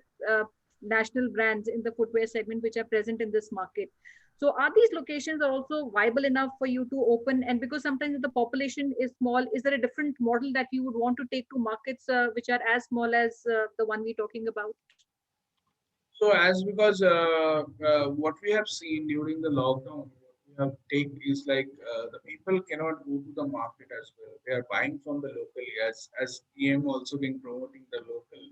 E: national brands in the footwear segment which are present in this market. So are these locations are also viable enough for you to open? And because sometimes the population is small, is there a different model that you would want to take to markets which are as small as the one we're talking about?
D: So as because what we have seen during the lockdown, what we have take is like the people cannot go to the market as well. They are buying from the local as PM also been promoting the local.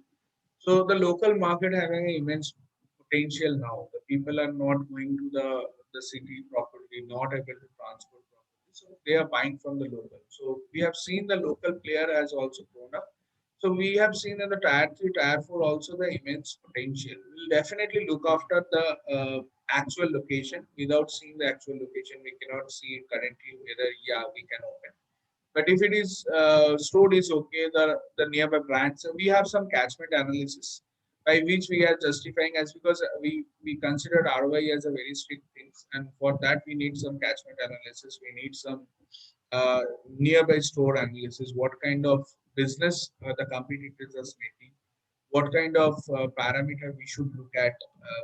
D: So the local market having an immense potential now. The people are not going to the city properly, not able to transport properly. So they are buying from the local. So we have seen the local player has also grown up. So we have seen in the tier 3, tier 4 also the immense potential. We'll definitely look after the actual location. Without seeing the actual location, we cannot see currently whether we can open. But if it is stored is okay, the nearby brands, so we have some catchment analysis by which we are justifying as because we consider ROI as a very strict thing, and for that we need some catchment analysis. We need some nearby store analysis. What kind of business the competitors are making? What kind of parameter we should look at?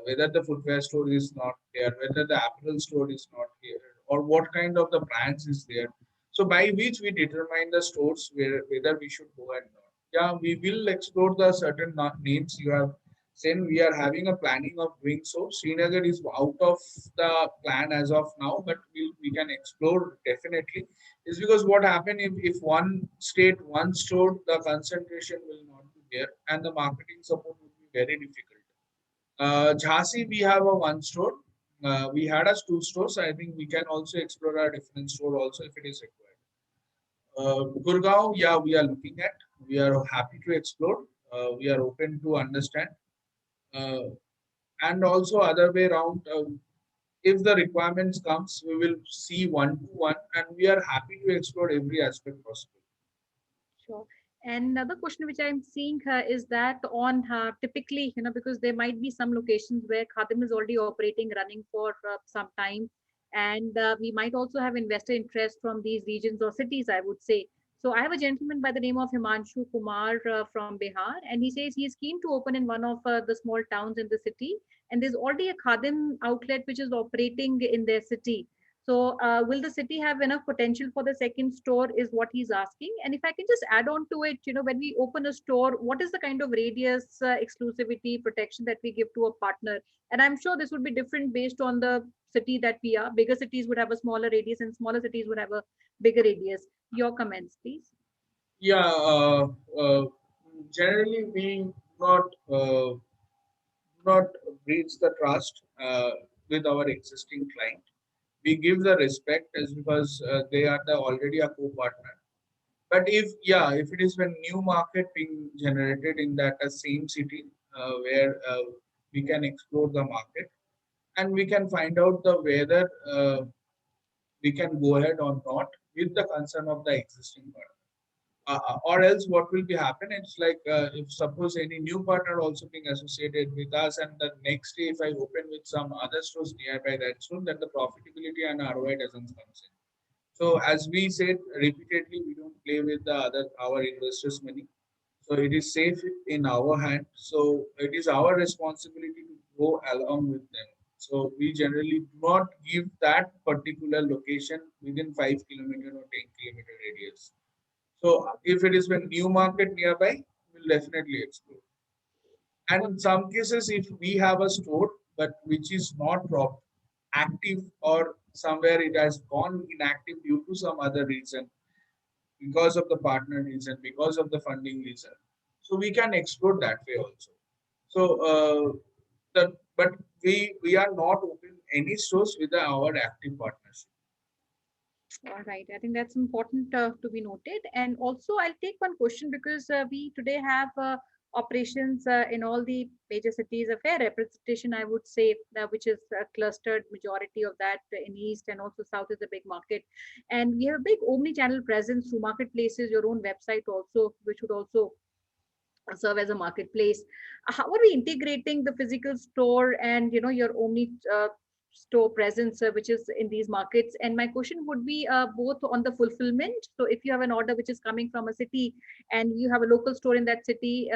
D: Whether the footwear store is not there, whether the apparel store is not here, or what kind of the brands is there. So by which we determine the stores whether we should go and not. Yeah, we will explore the certain names you have saying we are having a planning of doing so. Srinagar is out of the plan as of now, but we can explore definitely. Is because what happened if one state, one store, the concentration will not be there and the marketing support will be very difficult. Jhansi, we have a one store. We had us two stores. I think we can also explore a different store also if it is required. Gurgaon, yeah, we are looking at. We are happy to explore. We are open to understand. Uh, and also other way around, if the requirements comes, we will see one to one, and we are happy to explore every aspect possible.
E: Sure. And another question which I'm seeing is that on typically, because there might be some locations where Khadim is already operating, running for some time, and we might also have investor interest from these regions or cities, I would say. So I have a gentleman by the name of Himanshu Kumar from Bihar, and he says he is keen to open in one of the small towns in the city, and there's already a Khadim outlet which is operating in their city. So will the city have enough potential for the second store is what he's asking. And if I can just add on to it, when we open a store, what is the kind of radius, exclusivity, protection that we give to a partner? And I'm sure this would be different based on the city that we are. Bigger cities would have a smaller radius and smaller cities would have a bigger radius. Your comments, please.
D: Yeah, generally we not not breach the trust with our existing client. We give the respect as because they are the already a co-partner. But if it is when new market being generated in that same city where we can explore the market and we can find out the whether we can go ahead or not with the concern of the existing partner. Or else what will be happen, it's like if suppose any new partner also being associated with us and the next day if I open with some other stores nearby that store, then the profitability and ROI doesn't come in. So as we said repeatedly, we don't play with the other our investors money, so it is safe in our hand, so it is our responsibility to go along with them. So we generally do not give that particular location within 5 kilometer or 10 kilometer radius. So if it is a new market nearby, we'll definitely explore. And in some cases, if we have a store but which is not active or somewhere it has gone inactive due to some other reason, because of the partner reason, because of the funding reason, so we can explore that way also. So but we are not open any stores with our active partnership.
E: All right. I think that's important to be noted. And also, I'll take one question because we today have operations in all the major cities, a fair representation, I would say, which is clustered majority of that in East and also South is a big market. And we have a big omni-channel presence through marketplaces, your own website also, which would also serve as a marketplace. How are we integrating the physical store and your omni store presence, which is in these markets? And my question would be both on the fulfillment. So if you have an order which is coming from a city and you have a local store in that city,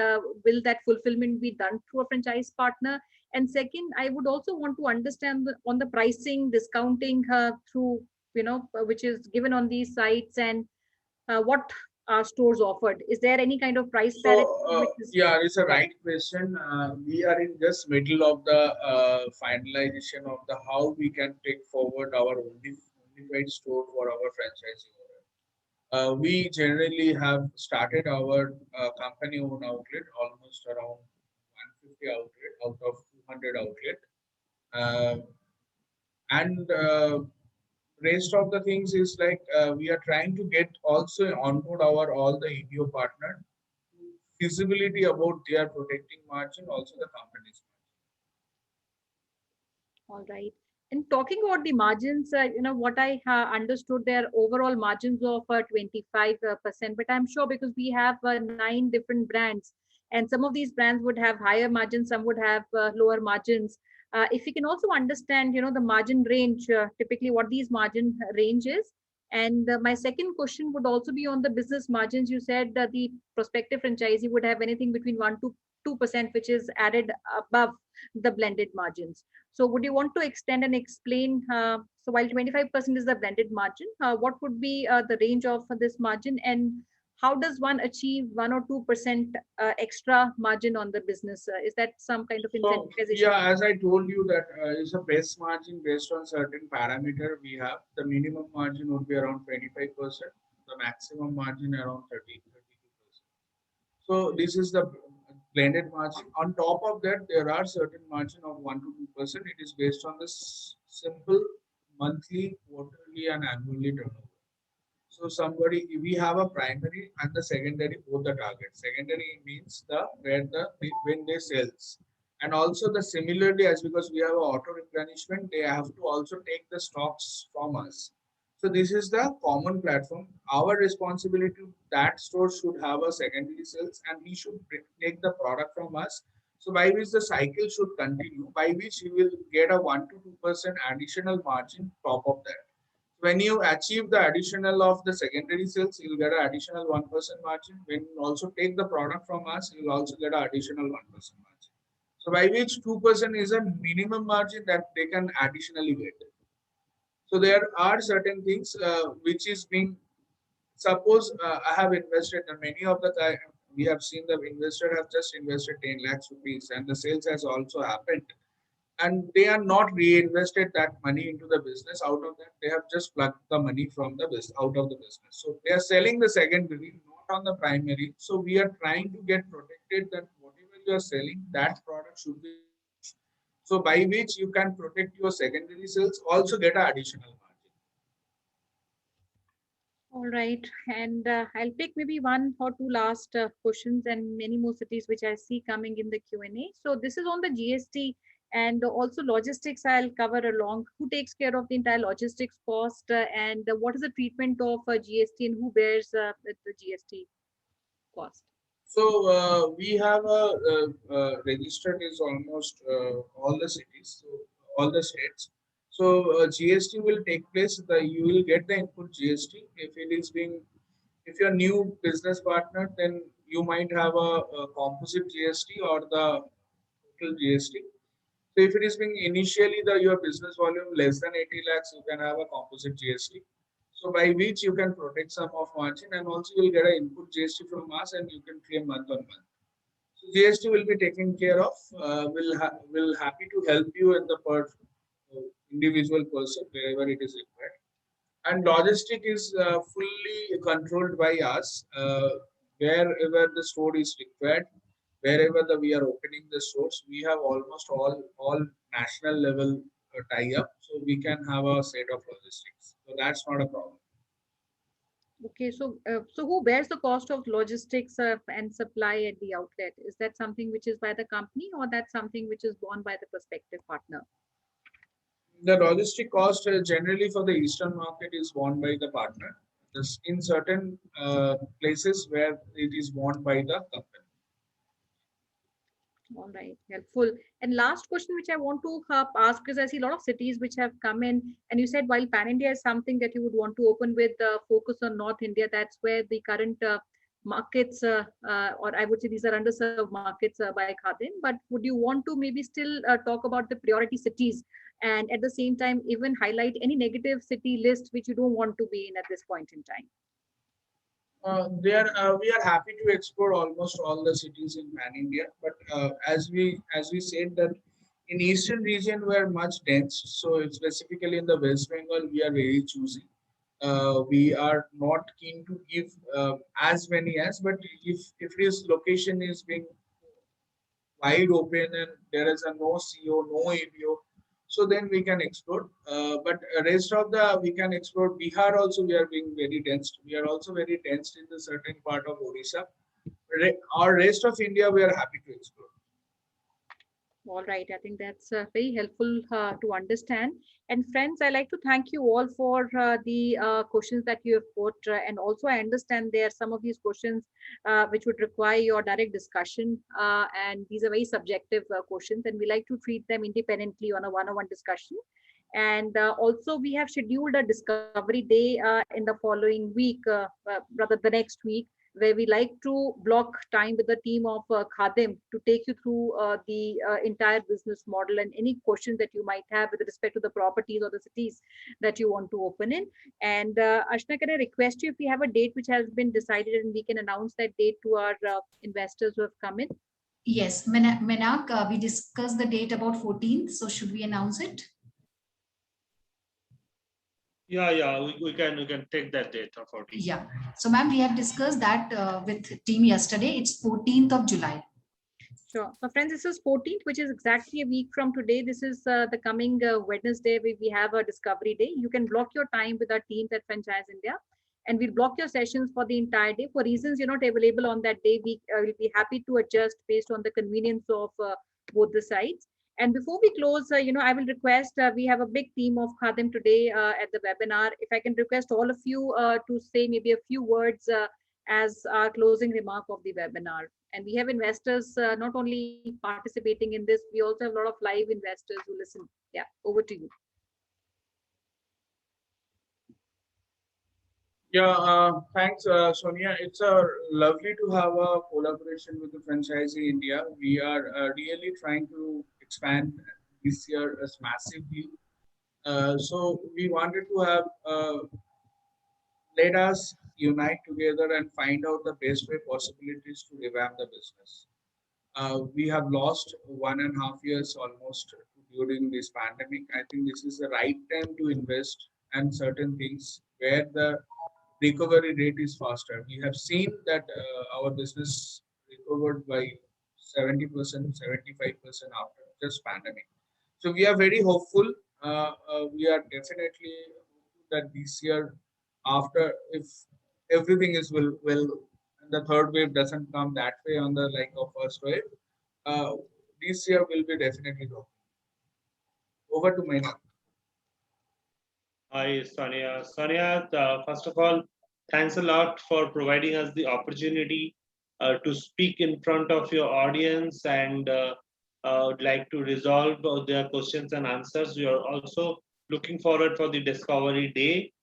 E: will that fulfillment be done through a franchise partner? And second, I would also want to understand on the pricing, discounting through which is given on these sites, and what are stores offered? Is there any kind of price
D: So
E: parity which is
D: yeah, it's a right question. We are in just middle of the finalization of the how we can take forward our unified store for our franchisee owner. We generally have started our company owned outlet almost around 150 outlet out of 200 outlet. Uh, and rest of the things is like we are trying to get also onboard our all the EBO partner feasibility about their protecting margin, also the company's
E: all right? And talking about the margins, what I understood, their overall margins of 25%. But I'm sure because we have 9 different brands, and some of these brands would have higher margins, some would have lower margins. If you can also understand, the margin range, typically what these margin range is. And my second question would also be on the business margins. You said that the prospective franchisee would have anything between 1 to 2%, which is added above the blended margins. So would you want to extend and explain, so while 25% is the blended margin, what would be the range of this margin, and how does one achieve 1 or 2% extra margin on the business? Is that some kind of
D: So
E: incentivization?
D: yeah, as I told you that it's a base margin based on certain parameter we have. The minimum margin would be around 25%. The maximum margin around 32%. So this is the blended margin. On top of that, there are certain margin of 1 to 2%. It is based on the simple monthly, quarterly, and annually turnover. So somebody, we have a primary and the secondary both the target. Secondary means the where the when they sells, and also the similarly as because we have a auto replenishment, they have to also take the stocks from us. So this is the common platform. Our responsibility that store should have a secondary sales, and he should take the product from us. So by which the cycle should continue, by which he will get a 1 to 2% additional margin top of that. When you achieve the additional of the secondary sales, you'll get an additional 1% margin. When you also take the product from us, you'll also get an additional 1% margin. So by which 2% is a minimum margin that they can additionally get. So there are certain things which is being, suppose I have invested, and many of the time we have seen the investor have just invested 10 lakhs rupees and the sales has also happened, and they are not reinvested that money into the business. Out of that, they have just plucked the money from the business, out of the business. So they are selling the secondary, not on the primary. So we are trying to get protected that whatever you are selling, that product should be, so by which you can protect your secondary sales, also get an additional margin.
E: All right. And I'll take maybe one or two last questions and many more cities which I see coming in the Q&A. So this is on the GST and also logistics I'll cover along. Who takes care of the entire logistics cost and what is the treatment of GST and who bears the GST cost?
D: So we have registered is almost all the cities, so all the states. So GST will take place. You will get the input GST. If it is being, if you're new business partner, then you might have a composite GST or the total GST. So if it is being initially your business volume less than 80 lakhs, you can have a composite GST. So by which you can protect some of margin, and also you'll get an input GST from us and you can claim month on month. So GST will be taken care of. Will happy to help you in the per individual person wherever it is required. And logistic is fully controlled by us. Wherever the store is required, wherever we are opening the stores, we have almost all national level tie up, so we can have a set of logistics. So that's not a problem.
E: Okay, so who bears the cost of logistics and supply at the outlet? Is that something which is by the company or that's something which is borne by the prospective partner?
D: The logistic cost generally for the eastern market is borne by the partner. This in certain places where it is borne by the company.
E: All right, helpful. And last question, which I want to ask, because I see a lot of cities which have come in, and you said while Pan India is something that you would want to open with focus on North India, that's where the current markets, or I would say these are underserved markets by Khadim. But would you want to maybe still talk about the priority cities, and at the same time even highlight any negative city list which you don't want to be in at this point in time?
D: We are happy to explore almost all the cities in Pan India, but as we said that in eastern region we are much dense. So it's specifically in the West Bengal we are very choosy. We are not keen to give as many as, but if this location is being wide open and there is a no CO, no ABO, so then we can explore. But rest of the we can explore. Bihar also we are being very dense. We are also very dense in the certain part of Odisha. Our rest of India we are happy to explore.
E: All right, I think that's very helpful to understand. And friends, I like to thank you all for the questions that you have put. And also, I understand there are some of these questions which would require your direct discussion. And these are very subjective questions, and we like to treat them independently on a one-on-one discussion. And also, we have scheduled a discovery day in the following week, rather the next week, where we like to block time with the team of Khadim to take you through the entire business model and any questions that you might have with respect to the properties or the cities that you want to open in. And Ashna, can I request you if we have a date which has been decided and we can announce that date to our investors who have come in?
B: Yes, Menak, we discussed the date about 14th. So should we announce it?
C: Yeah, we can take that date of 14.
B: Yeah. So, ma'am, we have discussed that with team yesterday. It's 14th of July.
E: Sure. So, friends, this is 14th, which is exactly a week from today. This is the coming Wednesday, where we have a discovery day. You can block your time with our teams at Franchiseindia, and we'll block your sessions for the entire day. For reasons you're not available on that day, we will be happy to adjust based on the convenience of both the sides. And before we close, I will request, we have a big team of Khadim today at the webinar. If I can request all of you to say maybe a few words as our closing remark of the webinar. And we have investors not only participating in this, we also have a lot of live investors who listen. Yeah, over to you.
D: Yeah, thanks, Sonia. It's lovely to have a collaboration with the Franchiseindia. We are really trying to expand this year as massively. So we wanted to have let us unite together and find out the best way possibilities to revamp the business. We have lost 1.5 years almost during this pandemic. I think this is the right time to invest and certain things where the recovery rate is faster. We have seen that our business recovered by 70%, 75% after just pandemic. So we are very hopeful. We are definitely that this year, after if everything is well, and the third wave doesn't come that way on the like of first wave, uh, this year will be definitely go. Over to Maina.
C: Hi, Sonia. Sonia, first of all, thanks a lot for providing us the opportunity to speak in front of your audience and would like to resolve their questions and answers. We are also looking forward for the Discovery Day.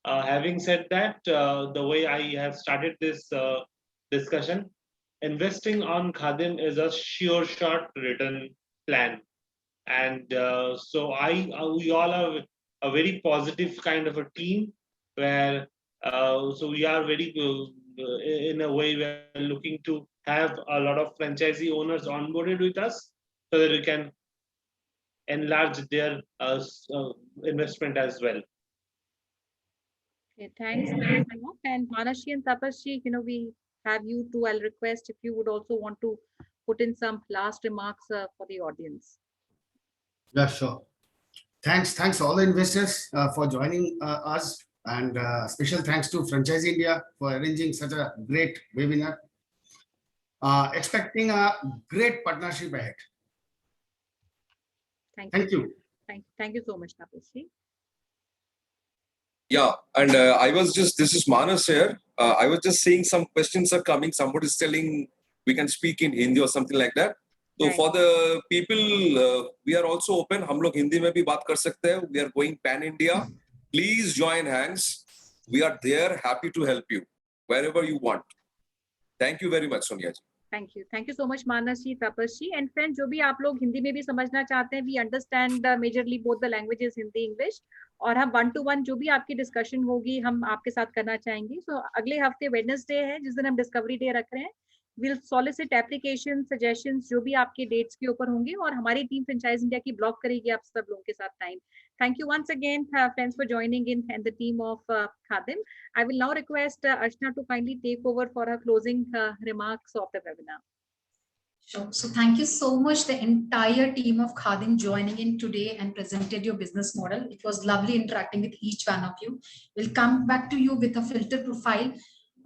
C: Having said that, the way I have started this discussion, investing on Khadim is a sure shot return plan. And so we all are a very positive kind of a team where so we are very in a way we're looking to have a lot of franchisee owners onboarded with us so that we can enlarge their investment as well.
E: Okay, thanks, Manoj. And Manashi and Tapasri, we have you too. I'll request if you would also want to put in some last remarks for the audience.
F: Yeah, sure. Thanks all the investors for joining us, and special thanks to Franchiseindia for arranging such a great webinar. Expecting a great partnership ahead. Thank you.
E: Thank you so much, Tapasri.
G: Yeah, and this is Manas here. I was just seeing some questions are coming. Somebody is telling we can speak in Hindi or something like that. So
E: Right.
G: for the people, we are also open. हम लोग हिंदी में भी बात कर सकते हैं. We are going pan India. Please join hands. We are there, happy to help you wherever you want. Thank you very much, Sonia ji.
E: Thank you so much, Manasi, Tapasri, and friends. जो भी आप लोग हिंदी में भी समझना चाहते हैं, we understand majorly both the languages, Hindi, English. और हम 1-to-1 जो भी आपकी डिस्कशन होगी हम आपके साथ करना चाहेंगे. So अगले हफ्ते वेडनेसडे है जिस दिन हम डिस्कवरी डे रख रहे हैं. We'll solicit application suggestions जो भी आपके डेट्स के ऊपर होंगे और हमारी टीम फ्रेंचाइज इंडिया की ब्लॉक करेगी आप सब लोगों के साथ time. Thank you once again, friends, for joining in and the team of Khadim. I will now request Archana to kindly take over for her closing remarks of the webinar.
B: Sure. So thank you so much, the entire team of Khadim joining in today and presented your business model. It was lovely interacting with each one of you. We'll come back to you with a filter profile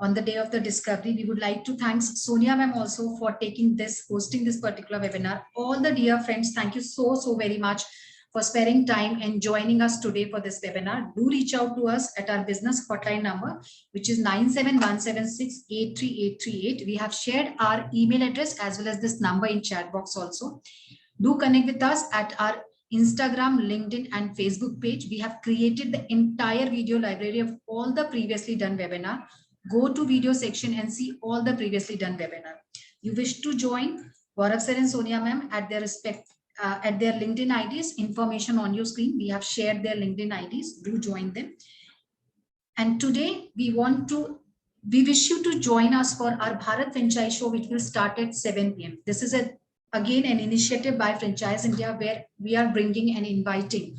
B: on the day of the discovery. We would like to thank Sonia ma'am also for hosting this particular webinar. All the dear friends, thank you so very much for sparing time and joining us today for this webinar. Do reach out to us at our business hotline number, which is 97176-83838. We have shared our email address as well as this number in chat box also. Do connect with us at our Instagram, LinkedIn, and Facebook page. We have created the entire video library of all the previously done webinar. Go to video section and see all the previously done webinar. You wish to join Gaurav sir and Sonia ma'am at their at their LinkedIn IDs, information on your screen. We have shared their LinkedIn IDs. Do join them. And today we wish you to join us for our Bharat Franchise Show, which will start at 7 p.m. This is again an initiative by Franchiseindia where we are bringing and inviting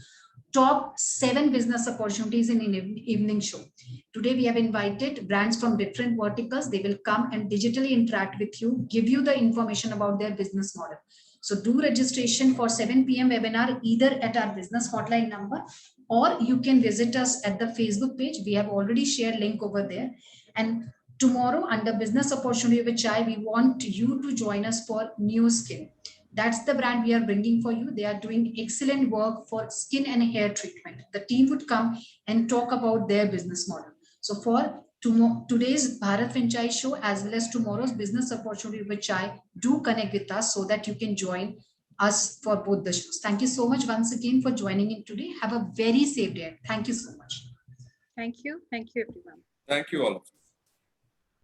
B: top 7 business opportunities in an evening show. Today we have invited brands from different verticals. They will come and digitally interact with you, give you the information about their business model. So do registration for 7 p.m. webinar either at our business hotline number, or you can visit us at the Facebook page. We have already shared link over there. And tomorrow under business opportunity with Chai, we want you to join us for New Skin. That's the brand we are bringing for you. They are doing excellent work for skin and hair treatment. The team would come and talk about their business model. So for today's Bharat Franchise Show as well as tomorrow's business opportunity with Chai, do connect with us so that you can join us for both the shows. Thank you so much once again for joining in today. Have a very safe day. Thank you so much.
E: Thank you. Thank you, everyone.
G: Thank you all.